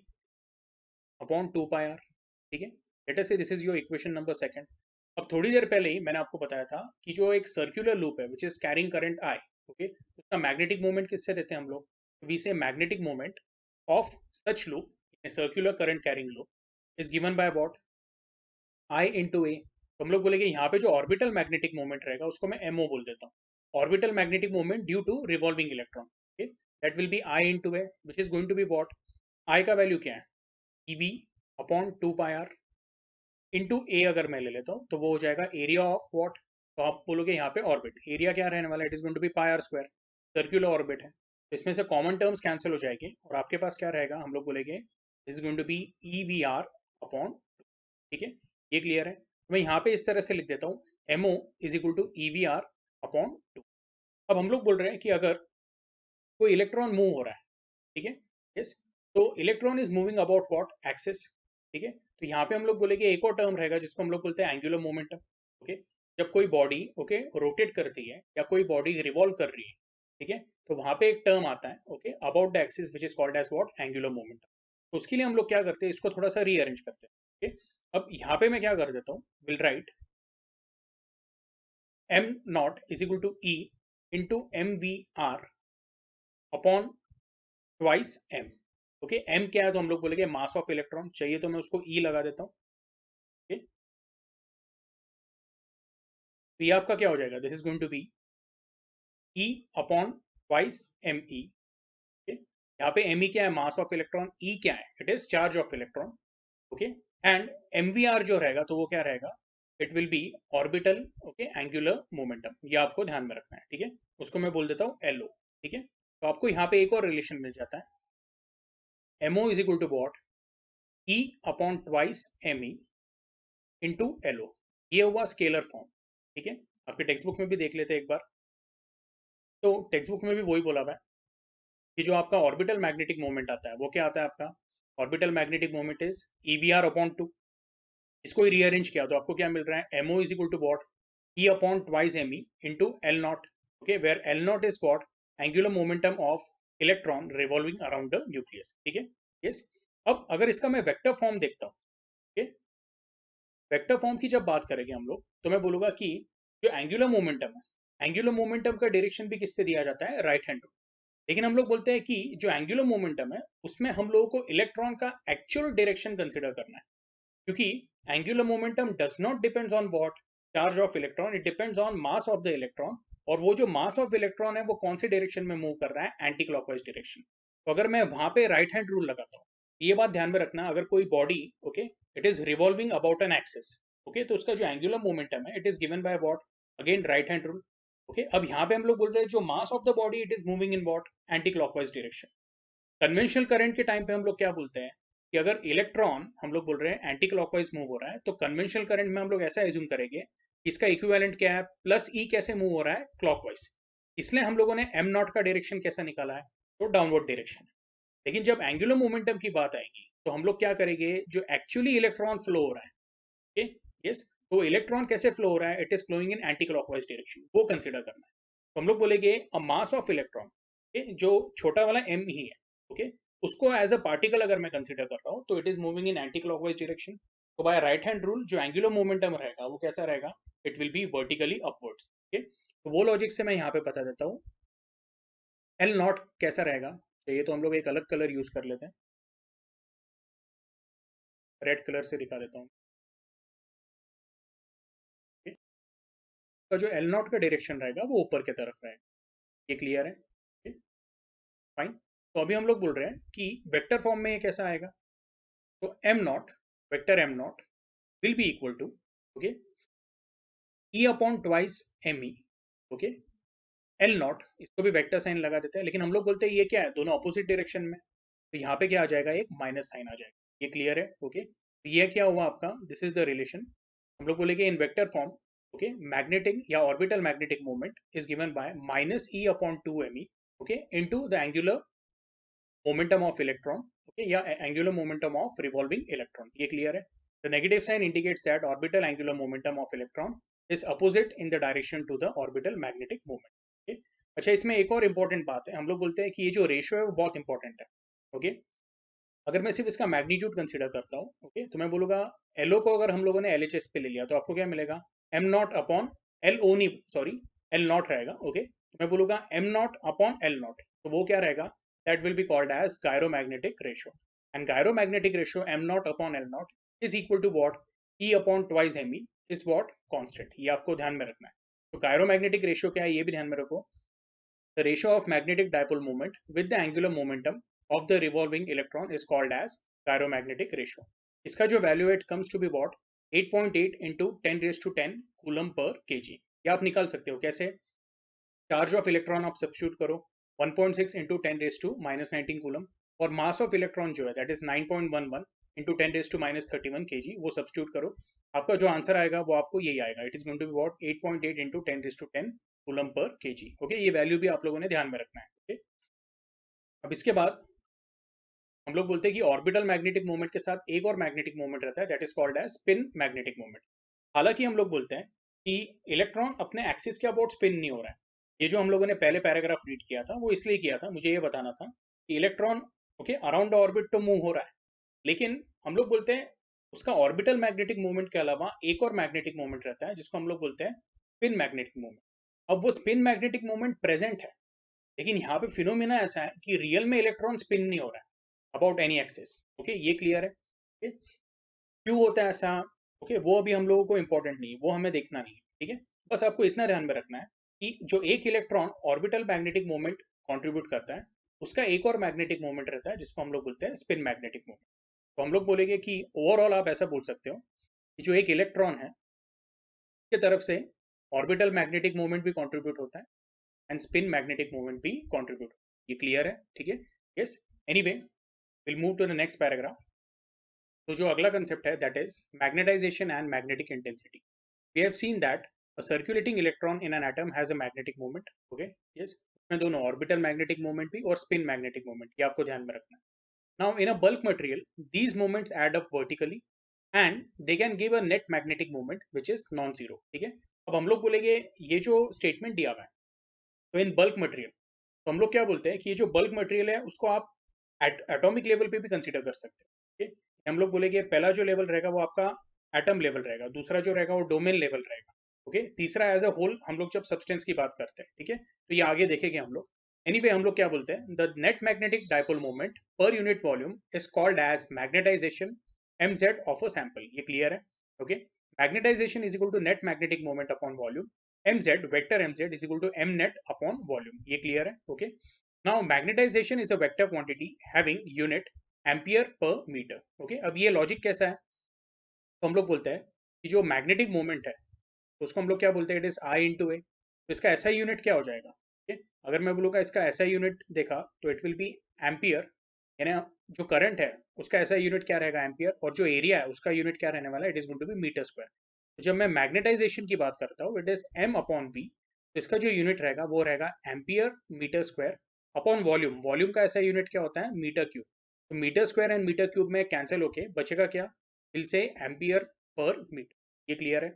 upon 2 πr. ठीक है, let us say this is your equation number 2. अब थोड़ी देर पहले ही मैंने आपको बताया था कि जो एक सर्कुलर लूप है which is carrying current I, okay, उसका मैग्नेटिक मोमेंट किससे देते हैं हम लोग, we say magnetic moment of such loop, circular current carrying loop is given by what, I into A. तो हम लोग बोलेंगे यहाँ पे जो ऑर्बिटल मैग्नेटिक मोमेंट रहेगा उसको मैं एमओ बोल देता हूँ. orbital magnetic moment due to revolving electron. Okay, that will be I into A, which is going to be what? I का वैल्यू क्या है? EV upon 2 pi r into A अगर मैं ले लेता हूँ तो वो हो जाएगा एरिया ऑफ व्हाट? तो आप बोलोगे यहाँ पे ऑर्बिट एरिया क्या रहने वाला है? It is going to be pi R square, circular orbit है, तो इसमें से कॉमन टर्म्स कैंसिल हो जाएगी और आपके पास क्या रहेगा? हम लोग बोलेंगे this is going to be E V R upon, ठीक है, ये क्लियर है? तो मैं यहाँ पे इस तरह से लिख देता हूँ MO is equal to E V R upon 2। अब हम लोग बोल रहे हैं कि अगर कोई इलेक्ट्रॉन मूव हो रहा है, ठीक है, यस, तो electron is moving about what? Axis, ठीक है, तो यहाँ पे हम लोग बोलेंगे एक और टर्म रहेगा जिसको हम लोग बोलते हैं एंगुलर मोमेंटम। ओके, जब कोई बॉडी ओके रोटेट करती है या कोई बॉडी रिवॉल्व कर रही है, ठीक है, तो वहां पे एक टर्म आता है okay about the axis which is called as what? Angular momentum. तो उसके लिए हम लोग क्या करते हैं? इसको थोड़ा सा रीअरेंज करते हैं। ओके, अब यहाँ पे मैं क्या कर देता हूँ? Will write M naught is equal to E into M V R upon twice M. Okay, M क्या है? तो हम लोग बोलेंगे मास ऑफ इलेक्ट्रॉन, चाहिए तो मैं उसको ई लगा देता हूँ। ओके, तो ये आपका क्या हो जाएगा? This is going to be E upon twice M E. यहाँ पे एम ई क्या है? Mass of electron. ई क्या है? It is charge of electron. Okay, and M V R जो रहेगा तो वो क्या रहेगा? It will be orbital okay angular momentum, ये आपको ध्यान में रखना है, ठीक है, उसको मैं बोल देता हूँ एलओ। ठीक है, तो आपको यहाँ पे एक और रिलेशन मिल जाता है, MO is equal to what? E upon twice M E into LO. ये हुआ स्केलर फॉर्म, ठीक है, आपके टेक्स्ट बुक में भी देख लेते हैं एक बार। तो टेक्स्ट बुक में भी वही बोला हुआ है कि जो आपका ऑर्बिटल मैग्नेटिक मोमेंट आता है वो क्या आता है आपका? Orbital magnetic moment is E V R upon 2। इसको ही रीअरेंज किया तो आपको क्या मिल रहा है? MO is equal to what? E upon twice M E into L naught. Okay, where L naught is what? Angular momentum of electron revolving around the nucleus, ठीक है, यस। अब अगर इसका मैं वेक्टर फॉर्म देखता हूँ, okay? वेक्टर फॉर्म की जब बात करेंगे हम लोग तो मैं बोलूंगा कि जो एंगुलर मोमेंटम है, एंगुलर मोमेंटम का डायरेक्शन भी किससे दिया जाता है? Right hand rule. लेकिन हम लोग बोलते हैं कि जो एंगुलर मोमेंटम है उसमें हम लोगों को इलेक्ट्रॉन का एक्चुअल डायरेक्शन कंसिडर करना है, क्योंकि angular momentum does not depends on what? Charge of electron, it depends on mass of the electron. और वो जो मास ऑफ इलेक्ट्रॉन है वो कौन से डायरेक्शन में मूव कर रहा है? Anti clockwise direction. तो अगर मैं वहां पे राइट हैंड रूल लगाता हूँ, ये बात ध्यान में रखना, अगर कोई body okay it is revolving about an axis, okay, तो उसका जो एंगुलर मोमेंटम है it is given by what? Again right hand rule. Okay, अब यहाँ पे हम लोग बोल रहे हैं जो mass of the body it is moving in what? Anti clockwise direction. Conventional current के टाइम पे हम लोग क्या बोलते हैं कि अगर इलेक्ट्रॉन हम लोग बोल रहे हैं एंटी क्लॉकवाइज मूव हो रहा है तो कन्वेंशनल करंट में हम लोग ऐसा एज्यूम करेंगे कि इसका इक्विवेलेंट क्या है? प्लस ई कैसे मूव हो रहा है? क्लॉकवाइज। इसलिए हम लोगों ने एम नॉट का डायरेक्शन कैसा निकाला है? तो डाउनवर्ड डायरेक्शन। लेकिन जब एंगुलर मोमेंटम की बात आएगी तो हम लोग क्या करेंगे? जो एक्चुअली इलेक्ट्रॉन फ्लो हो रहा है, ओके, यस, तो इलेक्ट्रॉन कैसे फ्लो हो रहा है? It is flowing in anti clockwise direction, वो कंसिडर करना है। तो हम लोग बोलेंगे अ मास ऑफ इलेक्ट्रॉन, जो छोटा वाला एम ही है, ओके, उसको एज अ पार्टिकल अगर मैं कंसिडर कर रहा हूँ तो it is moving in anti clockwise direction. तो बाय राइट हैंड रूल जो एंगुलर मोमेंटम रहेगा वो कैसा रहेगा? It will B vertically upwards. Okay, तो वो लॉजिक से मैं यहाँ पे बता देता हूँ एल नॉट कैसा रहेगा। चाहिए तो हम लोग एक अलग कलर यूज कर लेते हैं, रेड कलर से दिखा देता हूँ। okay? तो जो एल नॉट का डायरेक्शन रहेगा वो ऊपर की तरफ रहेगा, ये क्लियर है? फाइन। तो अभी हम लोग बोल रहे हैं कि वेक्टर फॉर्म में ये कैसा आएगा? तो M naught, vector M naught will be equal to okay E upon twice M E. Okay, L naught, इसको भी वेक्टर साइन लगा देते हैं, लेकिन हम लोग बोलते हैं ये क्या है? दोनों अपोजिट डायरेक्शन में, तो यहाँ पे क्या आ जाएगा? एक माइनस साइन आ जाएगा, ये क्लियर है? ओके, तो ये क्या हुआ आपका? This is the relation. हम लोग बोलेंगे in vector form okay magnetic या orbital magnetic moment is given by minus e upon two m E okay into the angular momentum of electron, okay, या angular momentum of revolving electron, ये clear है? The negative sign indicates that orbital angular momentum of electron is opposite in the direction to the orbital magnetic moment, okay? अच्छा, इसमें एक और important बात है, हम लोग बोलते हैं कि ये जो रेशियो है वो बहुत इंपॉर्टेंट है, ओके? अगर मैं सिर्फ इसका मैग्नीट्यूड कंसिडर करता हूँ, ओके, तो मैं बोलूंगा एलओ को अगर हम लोगों ने एलएचएस पे ले लिया तो आपको क्या मिलेगा? M naught upon L O नहीं, सॉरी, एल नॉट रहेगा, ओके, तो मैं बोलूंगा M naught upon L naught, तो वो क्या रहेगा? that will be called as gyromagnetic ratio, and gyromagnetic ratio m naught upon l naught is equal to what? E upon twice me is what? Constant, ये आपको ध्यान में रखना है। तो कायरोमैग्नेटिक रेशियो क्या है ये भी ध्यान में रखो। The ratio of magnetic dipole moment with the angular momentum of the revolving electron is called as gyromagnetic ratio. इसका जो value it comes to be what 8.8 into 10 coulomb per KG. ये आप निकाल सकते हो कैसे? चार्ज ऑफ इलेक्ट्रॉन आप substitute करो 1.6 इंटू 10 - 19 कूलम, और मास ऑफ इलेक्ट्रॉन जो है दैट इज 9.11 इंटू 10 - 31 केजी, वो सब्स्टिट्यूट करो। आपका जो आंसर आएगा वो आपको यही आएगा। It is going to be what 8.8 into 10 coulomb per KG. Okay, ये वैल्यू भी आप लोगों ने ध्यान में रखना है। ओके, अब इसके बाद हम लोग बोलते हैं कि ऑर्बिटल मैग्नेटिक मोमेंट के साथ एक और मैग्नेटिक मोमेंट रहता है that is called as spin magnetic moment. हालांकि हम लोग बोलते हैं कि इलेक्ट्रॉन अपने एक्सिस के अबाउट स्पिन नहीं हो रहा है। ये जो हम लोगों ने पहले पैराग्राफ रीड किया था वो इसलिए किया था, मुझे ये बताना था कि electron okay around the orbit तो मूव हो रहा है, लेकिन हम लोग बोलते हैं उसका ऑर्बिटल मैग्नेटिक मोमेंट के अलावा एक और मैग्नेटिक मोमेंट रहता है जिसको हम लोग बोलते हैं स्पिन मैग्नेटिक मोमेंट। अब वो स्पिन मैग्नेटिक मोमेंट प्रेजेंट है, लेकिन यहाँ पे फिनोमिना ऐसा है कि रियल में इलेक्ट्रॉन स्पिन नहीं हो रहा है अबाउट एनी एक्सिस। ओके, ये क्लियर है? okay? क्यों होता है ऐसा? ओके, वो अभी हम लोगों को इंपॉर्टेंट नहीं है, वो हमें देखना नहीं है। ठीक है, बस आपको इतना ध्यान में रखना है कि जो एक electron orbital magnetic moment contribute करता है, उसका एक और मैग्नेटिक मोमेंट रहता है जिसको हम लोग बोलते हैं स्पिन मैग्नेटिक मोमेंट। तो हम लोग बोलेंगे कि ओवरऑल आप ऐसा बोल सकते हो कि जो एक इलेक्ट्रॉन है की तरफ से ऑर्बिटल मैग्नेटिक मोमेंट भी कंट्रीब्यूट होता है एंड स्पिन मैग्नेटिक मोमेंट भी कंट्रीब्यूट। ये क्लियर है? ठीक है, yes. Anyway, will move to the next paragraph. तो जो अगला कंसेप्ट है that is magnetization and magnetic intensity. We have seen that a circulating electron in an atom has a magnetic moment. Okay, yes, उसमें दोनों orbital magnetic moment भी और spin magnetic moment, ये आपको ध्यान में रखना है। Now in a bulk material these moments add up vertically and they can give a net magnetic moment which is non zero। ठीक है, अब हम लोग बोलेंगे ये जो स्टेटमेंट दिया हुआ है तो इन बल्क मटेरियल, तो हम लोग क्या बोलते हैं कि ये जो बल्क मटेरियल है उसको आप एटॉमिक लेवल पे भी कंसीडर कर सकते हैं। ठीक है, हम लोग बोलेंगे पहला जो लेवल रहेगा वो आपका एटम लेवल रहेगा, दूसरा जो रहेगा वो डोमेन लेवल रहेगा। ओके, तीसरा एज अ होल हम लोग जब सब्सटेंस की बात करते हैं। ठीक है, तो ये आगे देखेंगे हम लोग। एनीवे, हम लोग क्या बोलते हैं, the net magnetic dipole moment per unit volume is called as magnetization mz of a sample. ये क्लियर है? Okay, magnetization is equal to net magnetic moment upon volume, mz vector mz is equal to m net upon volume. ये clear है? Okay, now magnetization is a vector quantity having unit ampere per meter। Okay, अब ये logic कैसा है? तो हम लोग बोलते हैं कि जो मैग्नेटिक मोमेंट है तो उसको हम लोग क्या बोलते हैं, it is I into A. तो इसका ऐसा यूनिट क्या हो जाएगा? ठीक है, अगर मैं बोलूँगा इसका ऐसा यूनिट देखा तो इट विल बी एम्पियर, यानी जो करंट है उसका ऐसा यूनिट क्या रहेगा, एम्पियर, और जो एरिया है उसका यूनिट क्या रहने वाला है, it is going to be metre square. तो जब मैं मैग्नेटाइजेशन की बात करता हूँ it is M upon V, तो इसका जो यूनिट रहेगा वो रहेगा ampere metre square upon volume. Volume का ऐसा यूनिट क्या होता है, मीटर क्यूब। तो metre square and metre cube में कैंसिल होके बचेगा क्या, फिर से एम्पियर पर मीटर। ये क्लियर है?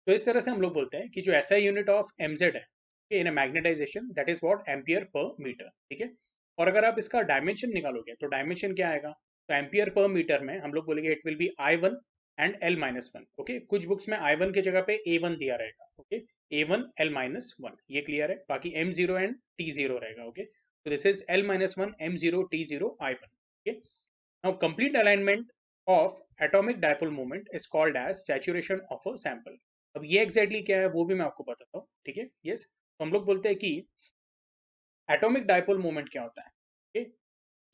तो इस तरह से हम लोग बोलते हैं कि जो ऐसा यूनिट ऑफ mz है in a magnetization that is what ampere per metre. ठीक है, और अगर आप इसका डायमेंशन निकालोगे तो डायमेंशन क्या आएगा, तो एम्पियर पर मीटर में हम लोग बोलेंगे it will B I1 and L-1। Okay, कुछ बुक्स में I1 की जगह पे A1 दिया रहेगा। ओके, A1 L-1, ये क्लियर है? बाकी M0 एंड T0 रहेगा। ओके, तो this is L-1 M0 T0 I1। Okay, now complete alignment of atomic dipole moment is called as saturation of a sample। अब ये एग्जैक्टली क्या है वो भी मैं आपको बताता हूँ। ठीक है, यस, तो हम लोग बोलते हैं कि एटॉमिक डायपोल मोमेंट क्या होता है। ओके,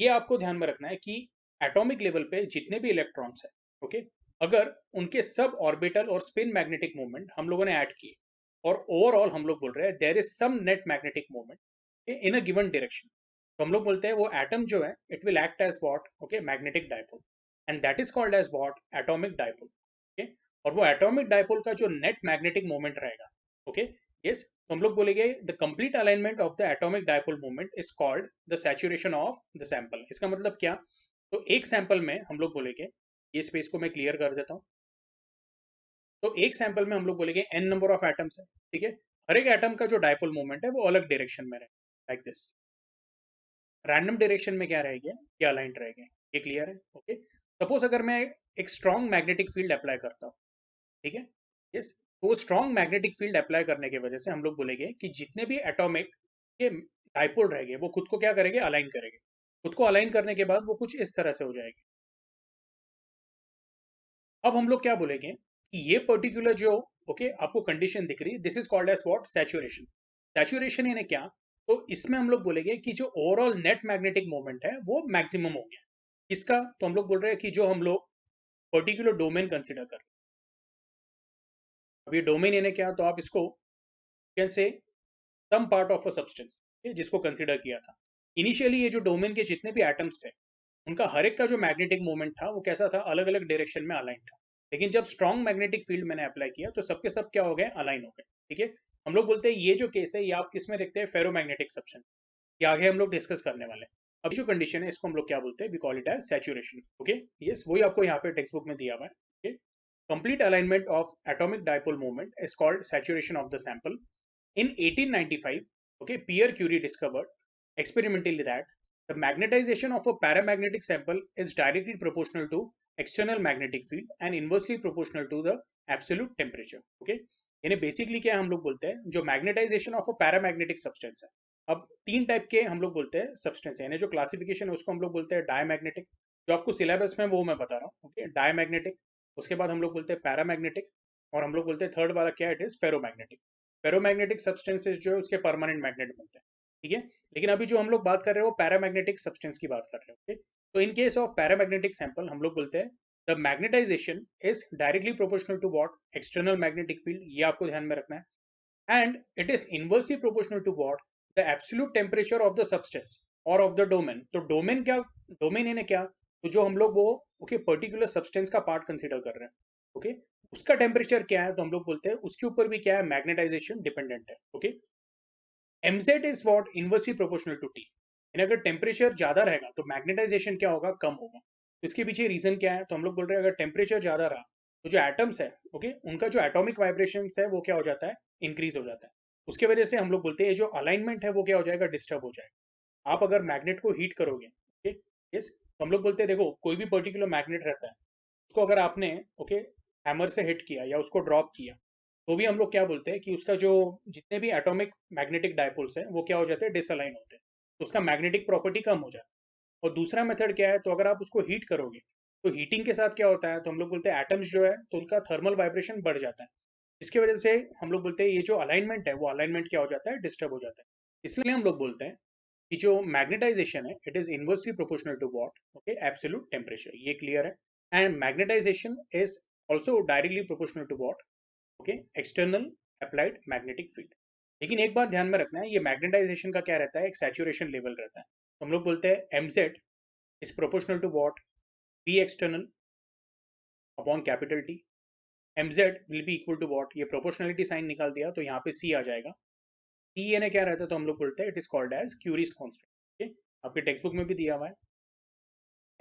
ये आपको ध्यान में रखना है कि एटॉमिक लेवल पे जितने भी इलेक्ट्रॉन्स है, ओके, अगर उनके सब ऑर्बिटल और स्पिन मैग्नेटिक मोमेंट हम लोगों ने ऐड किए और ओवरऑल हम लोग बोल रहे हैं there is some net magnetic moment in a given direction, तो हम लोग बोलते हैं वो एटम जो है it will act as what, okay, magnetic dipole, and that is called as what, atomic dipole. Okay, और वो एटॉमिक डायपोल का जो नेट मैग्नेटिक मोमेंट रहेगा, ओके, यस, तो हम लोग बोलेंगे the complete alignment of the atomic dipole moment is called the saturation of the sample. इसका मतलब क्या, तो एक सैंपल में हम लोग बोलेंगे, ये स्पेस को मैं क्लियर कर देता हूँ, तो एक सैंपल में हम लोग बोलेंगे n नंबर ऑफ एटम्स है। ठीक है, हर एक एटम का जो डायपोल मोमेंट है वो अलग डायरेक्शन में रहेगा, लाइक दिस, रैंडम डायरेक्शन में क्या रहेगा, ये अलाइंड रहेंगे। ये क्लियर है? ओके, सपोज अगर मैं एक स्ट्रॉन्ग मैग्नेटिक फील्ड अप्लाई करता हूँ, ठीक है, यस, तो स्ट्रॉन्ग मैग्नेटिक फील्ड अप्लाई करने की वजह से हम लोग बोलेंगे कि जितने भी एटॉमिक के डायपोल रहेंगे वो खुद को क्या करेंगे, अलाइन करेंगे। खुद को अलाइन करने के बाद वो कुछ इस तरह से हो जाएगी। अब हम लोग क्या बोलेंगे कि ये पर्टिकुलर जो आपको कंडीशन दिख रही है, this is called as what, saturation. Saturation यानी क्या? तो इसमें हम लोग बोलेंगे कि जो ओवरऑल नेट मैग्नेटिक मोमेंट है वो मैक्सिमम हो गया। किसका? तो हम लोग बोल रहे हैं कि जो हम लोग पर्टिकुलर डोमेन कंसिडर कर रहे हैं। अब ये डोमेन यानी क्या? तो आप इसको can say some part of a substance, जिसको कंसिडर किया था। इनिशियली ये जो डोमेन के जितने भी एटम्स थे, उनका हर एक का जो मैग्नेटिक मोमेंट था वो कैसा था? अलग अलग डायरेक्शन में अलाइन था। लेकिन जब स्ट्रॉन्ग मैग्नेटिक फील्ड मैंने अप्लाई किया तो सबके सब क्या हो गए? अलाइन हो गए। ठीक है। हम लोग बोलते हैं ये जो केस है ये आप किस में देखते हैं? Ferromagnetic substance. ये आगे हम लोग डिस्कस करने वाले हैं। अब जो कंडीशन है इसको हम लोग क्या बोलते हैं? We call it as saturation. Okay, yes, वही आपको यहाँ पे टेक्स्ट बुक में दिया हुआ है। Okay, complete alignment of atomic dipole moment is called saturation of the sample. In 1895, Pierre Curie discovered experimentally that the magnetization of a paramagnetic sample is directly proportional to external magnetic field and inversely proportional to the absolute temperature. Okay, यानी basically क्या हम लोग बोलते हैं? जो magnetization of a paramagnetic substance है। अब तीन टाइप के हम लोग बोलते हैं सब्सटेंस है, यानी जो क्लासिफिकेशन है उसको हम लोग बोलते हैं डायमैग्नेटिक। जो आपको सिलेबस में वो मैं बता रहा हूँ। Okay, diamagnetic. उसके बाद हम लोग बोलते हैं पैरामैग्नेटिक। और हम लोग बोलते हैं थर्ड वाला क्या? It is ferromagnetic. Ferromagnetic substances जो है उसके परमानेंट मैग्नेट बनते हैं। ठीक है। लेकिन अभी जो हम लोग बात कर रहे हो पैरामैग्नेटिक सब्सटेंस की बात कर रहे हो। ओके, तो in case of paramagnetic sample हम लोग बोलते हैं the magnetization is directly proportional to what? External magnetic field. ये आपको ध्यान में रखना है। And it is inversely proportional to what? The absolute temperature of the substance और ऑफ द डोमेन। तो डोमेन क्या? डोमेन यानी क्या? तो जो हम लोग वो पर्टिकुलर सब्सटेंस का पार्ट कंसिडर कर रहे हैं। ओके, उसका टेम्परेचर क्या है? तो हम लोग बोलते हैं उसके ऊपर भी क्या है? मैग्नेटाइजेशन डिपेंडेंट है। Okay, mz is what? Inversely proportional to T. यानी अगर टेम्परेचर ज्यादा रहेगा तो मैग्नेटाइजेशन क्या होगा? कम होगा। तो इसके पीछे रीजन क्या है? तो हम लोग बोल रहे हैं अगर टेम्परेचर ज्यादा रहा तो जो एटम्स है उनका जो एटॉमिक वाइब्रेशन है वो क्या हो जाता है? इंक्रीज हो जाता है। उसके वजह से हम लोग बोलते हैं जो अलाइनमेंट है वो क्या हो जाएगा? डिस्टर्ब हो जाएगा। आप अगर मैग्नेट को हीट करोगे, यस, तो हम लोग बोलते हैं देखो कोई भी पर्टिकुलर मैग्नेट रहता है, उसको अगर आपने हैमर से हिट किया या उसको ड्रॉप किया, तो भी हम लोग क्या बोलते हैं कि उसका जो जितने भी एटॉमिक मैग्नेटिक डायपोल्स हैं वो क्या हो जाते हैं? डिसअलाइन होते हैं। तो उसका मैग्नेटिक प्रॉपर्टी कम हो जाता है। और दूसरा मेथड क्या है? तो अगर आप उसको हीट करोगे तो हीटिंग के साथ क्या होता है? तो हम लोग बोलते हैं एटम्स जो है तो उनका थर्मल वाइब्रेशन बढ़ जाता है। इसकी वजह से हम लोग बोलते हैं ये जो अलाइनमेंट है वो अलाइनमेंट क्या हो जाता है? डिस्टर्ब हो जाता है। इसलिए हम लोग बोलते हैं कि जो मैग्नेटाइजेशन है it is inversely proportional to what? Absolute temperature. ये क्लियर है। And magnetization is also directly proportional to what? External applied magnetic field. लेकिन एक बात ध्यान में रखना है, ये मैग्नेटाइजेशन का क्या रहता है? एक सैचुरेशन लेवल रहता है। तो हम लोग बोलते हैं mz is proportional to what? p external upon capital T। mz will be equal to what? ये प्रोपोर्शनलिटी साइन निकाल दिया तो यहाँ पे c आ जाएगा। c यानी क्या रहता है? तो हम लोग बोलते हैं it is called as Curie's constant. आपके टेक्स्ट बुक में भी दिया हुआ है।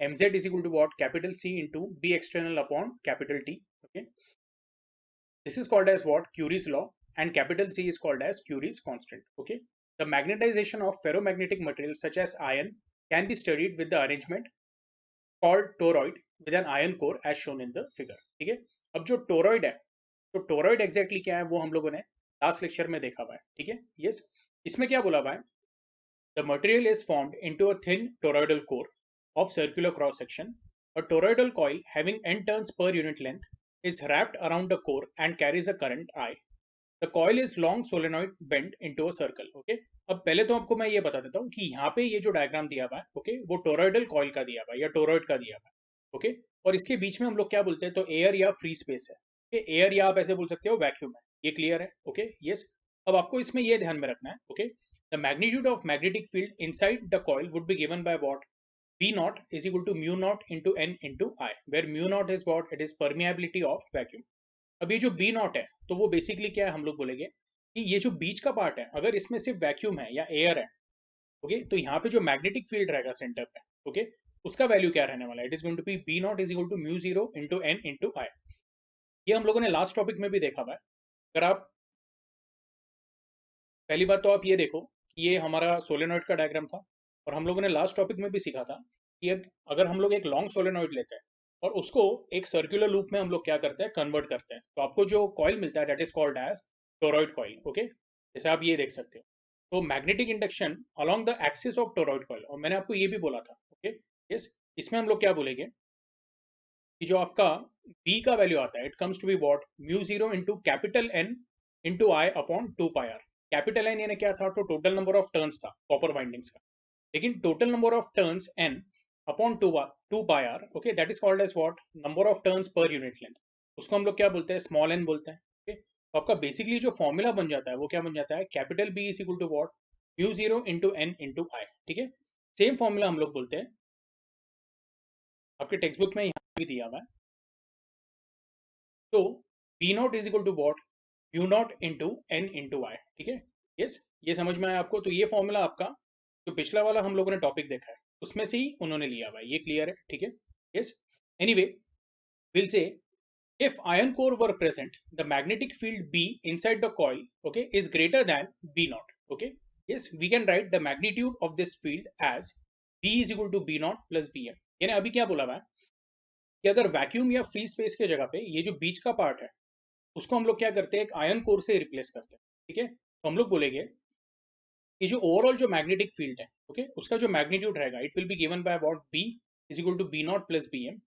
mz is equal to what? Capital C into b external upon capital T. Okay, this is called as what? Curie's law, and capital C is called as Curie's constant. Okay, the magnetization of ferromagnetic materials such as iron can be studied with the arrangement called toroid with an iron core as shown in the figure. ठीक है। अब जो toroid है, तो toroid exactly क्या है वो हम लोगों ने लास्ट लेक्चर में देखा हुआ है। ठीक है, यस। इसमें क्या बोला हुआ है? The material is formed into a thin toroidal core of circular cross section. A toroidal coil having n turns per unit length is wrapped around the core and carries a current I. The coil is long solenoid bent into a circle. Okay, अब पहले तो आपको मैं ये बता देता हूँ कि यहाँ पे ये जो डायग्राम दिया हुआ है वो टोरॉइडल कॉइल का दिया हुआ है या टोरॉइड का दिया हुआ है। और इसके बीच में हम लोग क्या बोलते हैं? तो एयर या फ्री स्पेस है। एयर या आप ऐसे बोल सकते हो वैक्यूम है। ये क्लियर है? यस। अब आपको इसमें ये ध्यान में रखना है। The magnitude of magnetic field inside the coil would be given by what? V naught is equal to mu naught into n into I, where mu naught is what? It is permeability of vacuum. अब ये जो B naught है तो वो basically क्या है? हम लोग बोलेंगे कि ये जो बीच का पार्ट है अगर इसमें सिर्फ वैक्यूम है या एयर है, तो यहाँ पे जो मैग्नेटिक फील्ड रहेगा सेंटर पे, उसका वैल्यू क्या रहने वाला है? It is going to be B naught is equal to mu 0 into n into I। ये हम लोगों ने लास्ट टॉपिक में भी देखा हुआ है। अगर आप पहली बात तो आप ये देखो कि ये हमारा सोलेनॉइड का डायग्राम था, और हम लोगों ने लास्ट टॉपिक में भी सीखा था कि अगर हम लोग एक लॉन्ग सोलेनॉइड लेते हैं और उसको एक सर्कुलर लूप में हम लोग क्या करते हैं? कन्वर्ट करते हैं, तो आपको जो कॉइल मिलता है that is called as toroid coil. जैसे आप ये देख सकते हो, तो magnetic induction along the axis of toroid coil, और मैंने आपको ये भी बोला था। यस, इसमें हम लोग क्या बोलेंगे? कि जो आपका b का वैल्यू आता है, it comes to be what, mu zero into capital N into I upon 2 pi R. Capital N यानी क्या था, तो टोटल नंबर ऑफ टर्न्स था कॉपर वाइंडिंग्स का, लेकिन total number of turns n upon two pi R, okay, that is called as what, number of turns per unit length. उसको हम लोग क्या बोलते हैं, स्मॉल n बोलते हैं। ओके, तो आपका बेसिकली जो फॉर्मूला बन जाता है वो क्या बन जाता है, capital B is equal to what, mu zero into n into I. ठीक है, सेम फॉर्मूला हम लोग बोलते हैं, आपके टेक्स्ट बुक में यहाँ भी दिया हुआ है। तो P not is equal to what, mu not into N into I. ठीक है, यस, ये समझ में आया आपको। तो ये फॉर्मूला आपका जो पिछला वाला हम लोगों ने टॉपिक देखा है उसमें से ही उन्होंने लिया हुआ है, ये क्लियर है? ठीक है, yes. Anyway, will say if iron core were present, the magnetic field B inside the coil, okay, is greater than B naught. Okay, yes, we can write the magnitude of this field as B is equal to B naught plus Bm। यानी अभी क्या बोला हुआ है कि अगर vacuum या free space के जगह पे ये जो बीच का पार्ट है उसको हम लोग क्या करते हैं, एक आयन कोर से रिप्लेस करते हैं। ठीक है, तो हम लोग बोलेंगे कि जो ओवरऑल जो मैग्नेटिक फील्ड है, ओके, उसका जो मैग्नीट्यूड रहेगा, it will be given by what, B is equal to B naught plus B M.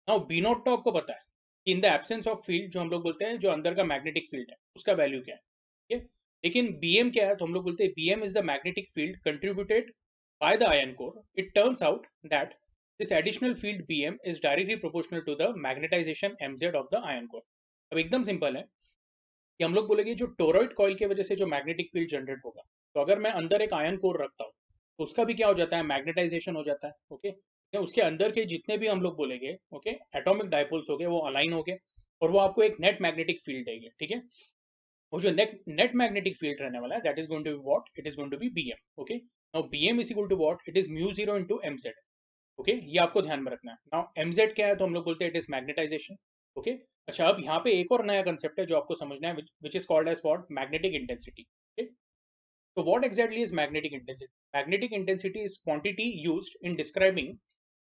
Now B naught तो आपको पता है कि in the absence of field, जो हम लोग बोलते हैं जो अंदर का मैग्नेटिक फील्ड है उसका वैल्यू क्या है। ठीक है, लेकिन बी एम क्या है, तो हम लोग बोलते हैं B M is the magnetic field contributed by the iron core। It turns out that this additional field Bm is directly proportional to the magnetization Mz of the iron core। अब एकदम simple है कि हम लोग बोलेंगे जो toroid coil की वजह से जो मैग्नेटिक फील्ड जनरेट होगा, तो अगर मैं अंदर एक आयन कोर रखता हूँ तो उसका भी क्या हो जाता है, मैग्नेटाइजेशन हो जाता है। ओके, उसके अंदर के जितने भी हम लोग बोलेंगे, ओके, एटॉमिक डाइपोल्स हो गए, वो अलाइन हो गए और वो आपको एक नेट मैग्नेटिक फील्ड देंगे। ठीक है, वो जो नेट मैग्नेटिक फील्ड रहने वाला है, that is going to be what, it is going to be Bm। Okay, now Bm is equal to what, it is mu zero into Mz। Okay, ये आपको ध्यान में रखना है। नाउ Mz क्या है, तो हम लोग बोलते हैं इट इज मैग्नेटाइजेशन। ओके, अच्छा, अब यहाँ पे एक और नया कंसेप्ट है जो आपको समझना है, which is called as what, magnetic intensity. Okay, so what exactly is magnetic intensity? Magnetic intensity is quantity used in describing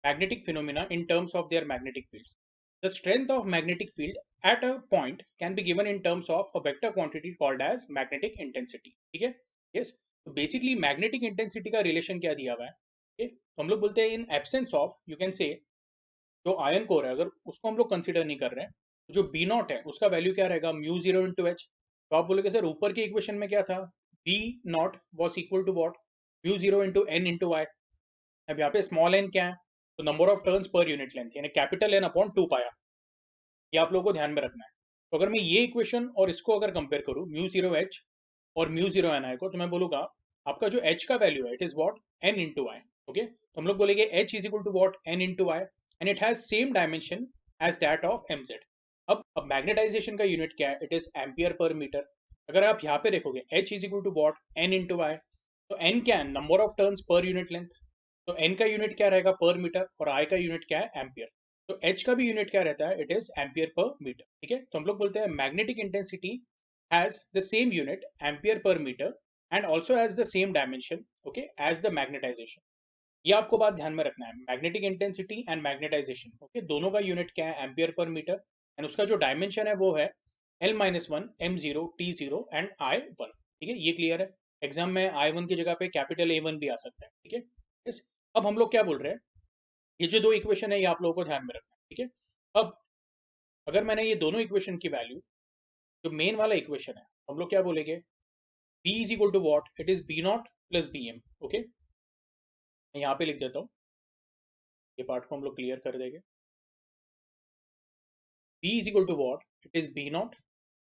magnetic phenomena in terms of their magnetic fields. The strength of magnetic field at a point can be given in terms of a vector quantity called as magnetic intensity. ठीक है? Yes. तो basically magnetic intensity का relation क्या दिया हुआ है? Okay? तो हम लोग बोलते हैं in absence of, you can say, जो आयन कोर है अगर उसको हम लोग कंसिडर नहीं कर रहे हैं, तो जो बी नॉट है उसका वैल्यू क्या रहेगा, म्यू जीरो इंटू एच। तो आप बोलोगे सर ऊपर के इक्वेशन में क्या था, B naught was equal to what, mu zero into N into Y. अब यहाँ पे स्मॉल एन क्या है, तो number of turns per unit length, यानी कैपिटल एन अपॉन 2 पाया। ये आप लोगों को ध्यान में रखना है। तो अगर मैं ये इक्वेशन और इसको अगर कंपेयर करूँ, म्यू जीरो एच और म्यू जीरो एन आई को, तो मैं बोलूंगा आपका जो एच का वैल्यू है, it is what, N into I. Okay, तो हम लोग बोलेंगे H is equal to what, N into I, and it has same dimension as that of mz। अब मैग्नेटाइजेशन का यूनिट क्या है, it is ampere per metre. अगर आप यहाँ पे देखोगे h is equal to what, N into I, तो n क्या है, number of turns per unit length. तो n का यूनिट क्या रहेगा, पर मीटर, और i का यूनिट क्या है, एम्पियर। तो h का भी यूनिट क्या रहता है, it is ampere per metre. ठीक है, तो हम लोग बोलते हैं magnetic intensity has the same unit, ampere per metre, and also has the same dimension, okay, as the magnetization. ये आपको बात ध्यान में रखना है, magnetic intensity and magnetization, okay, दोनों का यूनिट क्या है, एम्पियर पर मीटर, एंड उसका जो डायमेंशन है वो है L-1, M0, T0 and I1। ठीक है, ये क्लियर है? एग्जाम में I1 की जगह पे कैपिटल A1 भी आ सकता है। ठीक है, yes। अब हम लोग क्या बोल रहे हैं, ये जो दो इक्वेशन है ये आप लोगों को ध्यान में रखना है। ठीक है, अब अगर मैंने ये दोनों इक्वेशन की वैल्यू, जो मेन वाला इक्वेशन है, हम लोग क्या बोलेंगे, B is equal to what, it is B naught plus B M. Okay, मैं यहाँ पे लिख देता हूँ, ये पार्ट को हम लोग क्लियर कर देंगे। B is equal to what, it is B naught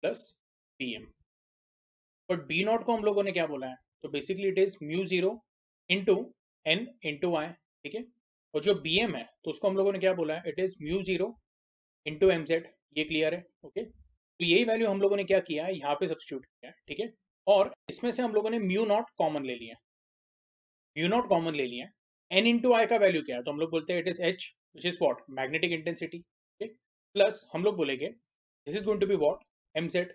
plus Bm। But B naught को हम लोगों ने क्या बोला है, तो basically it is mu zero into N into I. ठीक है, और जो Bm है तो उसको हम लोगों ने क्या बोला है, it is mu zero into M Z. ये क्लियर है? ओके, तो यही वैल्यू हम लोगों ने क्या किया है, यहाँ पे सब्स्टिट्यूट किया है। ठीक है, और इसमें से हम लोगों ने म्यू नॉट कॉमन ले लिया, म्यू नॉट कॉमन ले लिया। एन इंटू आई का वैल्यू क्या है, तो हम लोग बोलते हैं it is H, which is what, magnetic intensity, plus हम लोग बोलेंगे this is going to be what, M Z.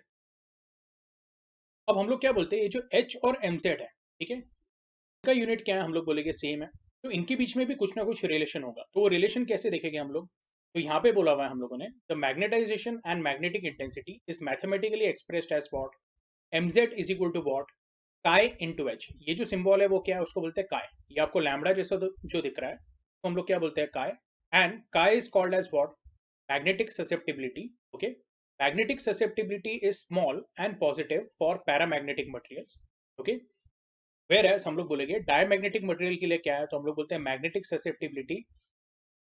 अब हम लोग क्या बोलते हैं, ये जो एच और एम जेड है, ठीक है, इनका यूनिट क्या है, हम लोग बोलेंगे सेम है। तो इनके बीच में भी कुछ ना कुछ रिलेशन होगा, तो वो रिलेशन कैसे देखेंगे हम लोग, तो यहाँ पे बोला हुआ है हम लोगों ने, the magnetization and magnetic intensity is mathematically expressed as what, M Z is equal to what, chi into H. ये जो सिंबल है वो क्या है, उसको बोलते हैं काय। ये आपको लैम्बडा जैसा जो दिख रहा है तो हम लोग क्या बोलते हैं, chi. And chi is called as what, magnetic susceptibility. Okay, magnetic susceptibility is small and positive for paramagnetic materials. Okay, whereas हम लोग बोलेंगे डायमैग्नेटिक मटेरियल के लिए क्या है, तो हम लोग बोलते हैं magnetic susceptibility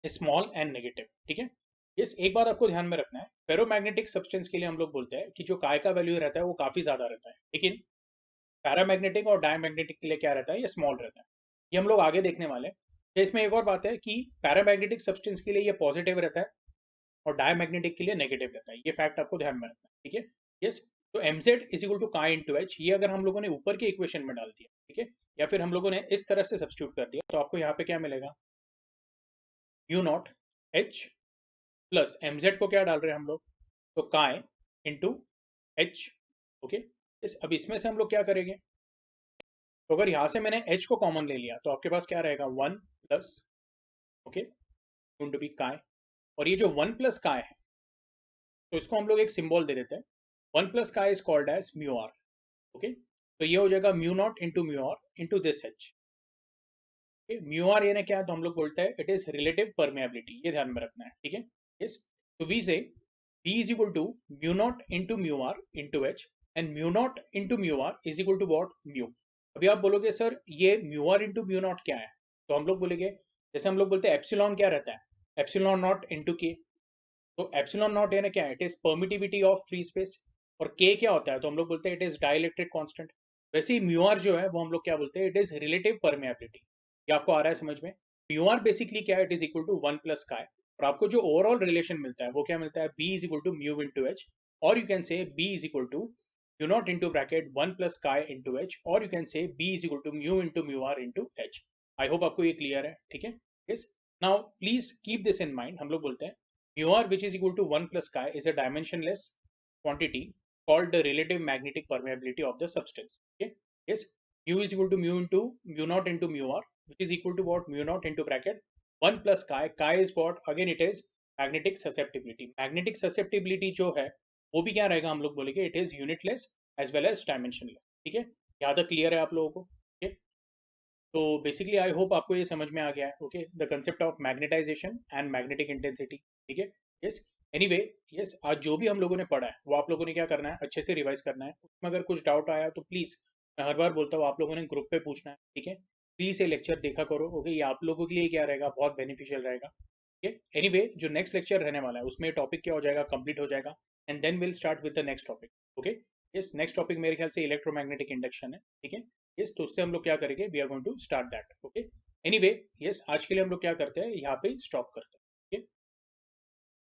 small and negative. ठीक है, यस, एक बात आपको ध्यान में रखना है, फेरोमैग्नेटिक सब्सटेंस के लिए हम लोग बोलते हैं कि जो काय का वैल्यू रहता है वो काफी ज्यादा रहता है, लेकिन पैरामैग्नेटिक और डायमैग्नेटिक के लिए क्या रहता है, ये स्मॉल रहता है. ये हम लोग आगे देखने वाले हैं. तो इसमें एक और बात है कि पैरामैग्नेटिक सब्सटेंस के लिए ये पॉजिटिव रहता है और डायमैग्नेटिक के लिए नेगेटिव रहता है. ये फैक्ट आपको ध्यान में रखना है. ठीक है, यस. तो mz इज इक्वल टू काय इंटू एच, ये अगर हम लोगों ने ऊपर के इक्वेशन में डाल दिया, ठीक है, या फिर हम लोगों ने इस तरह से सब्स्टिट्यूट कर दिया, तो आपको यहाँ पे क्या मिलेगा, you not H plus mz को क्या डाल रहे हैं हम लोग, तो काय इंटू एच. ओके, इस अब इसमें से हम लोग क्या करेंगे, तो अगर यहाँ से मैंने h को कॉमन ले लिया तो आपके पास क्या रहेगा, one plus, okay, to be chi, और ये जो वन प्लस काय है तो इसको हम लोग एक सिंबल दे देते हैं, one plus chi is called as mu R. Okay, तो ये हो जाएगा mu not into mu R into this H. Mu R ये क्या है, तो हम लोग बोलते हैं इट इज रिलेटिव परमेबिलिटी, ये ध्यान में रखना है. ठीक है, यस. तो we say V is equal to mu not into mu R into H, and mu not into mu R is equal to what, mu. अभी आप बोलोगे सर ये mu R into mu naught क्या है, तो हम लोग बोलेंगे जैसे हम लोग बोलते हैं एप्सिलॉन क्या रहता है, एप्सिलॉन नॉट इंटू के. तो एप्सिलॉन नॉट यानी क्या है, it is permittivity of free space, और के क्या होता है, तो हम लोग बोलते हैं इट इज डाइलेक्ट्रिक कांस्टेंट. वैसे ही म्यू आर जो है वो हम लोग क्या बोलते हैं, इट इज रिलेटिव परमेबिलिटी. ये आपको आ रहा है समझ में, म्यू आर बेसिकली क्या है, it is equal to one plus chi, और आपको जो ओवरऑल रिलेशन मिलता है वो क्या मिलता है, B is equal to mu into H, और you can say B is equal to mu not into bracket one plus chi into H, और you can say B is equal to mu into mu R into H. I hope आपको ये clear है. ठीक है, yes. Now please keep this in mind, हम लोग बोलते हैं mu r which is equal to 1 plus chi is a dimensionless quantity called the relative magnetic permeability of the substance. Okay, yes, mu is equal to mu into mu naught into mu r, which is equal to what, mu naught into bracket 1 plus chi. Chi is what, again it is magnetic susceptibility. Magnetic susceptibility जो है वो भी क्या रहेगा, हम लोग बोलेंगे it is unitless as well as dimensionless. ठीक है, यहाँ तक क्लियर है आप लोगों को. okay? तो बेसिकली आई होप आपको ये समझ में आ गया है. Okay, the concept of magnetization and magnetic intensity. ठीक है, यस. एनीवे, यस, आज जो भी हम लोगों ने पढ़ा है वो आप लोगों ने क्या करना है, अच्छे से रिवाइज करना है. उसमें अगर कुछ डाउट आया तो प्लीज़, मैं हर बार बोलता हूँ, आप लोगों ने ग्रुप पे पूछना है. ठीक है, प्लीज़ ये लेक्चर देखा करो. ओके, ये आप लोगों के लिए क्या रहेगा, बहुत बेनिफिशियल रहेगा. ठीक है, एनीवे, जो नेक्स्ट लेक्चर रहने वाला है उसमें टॉपिक क्या हो जाएगा, कंप्लीट हो जाएगा, and then will start with the next topic. Okay, yes, next topic मेरे ख्याल से इलेक्ट्रोमैग्नेटिक इंडक्शन है. ठीक है, यस, तो उससे हम लोग क्या करेंगे, we are going to start that. Okay, anyway, yes, आज के लिए हम लोग क्या करते हैं, यहाँ पे स्टॉप करते हैं.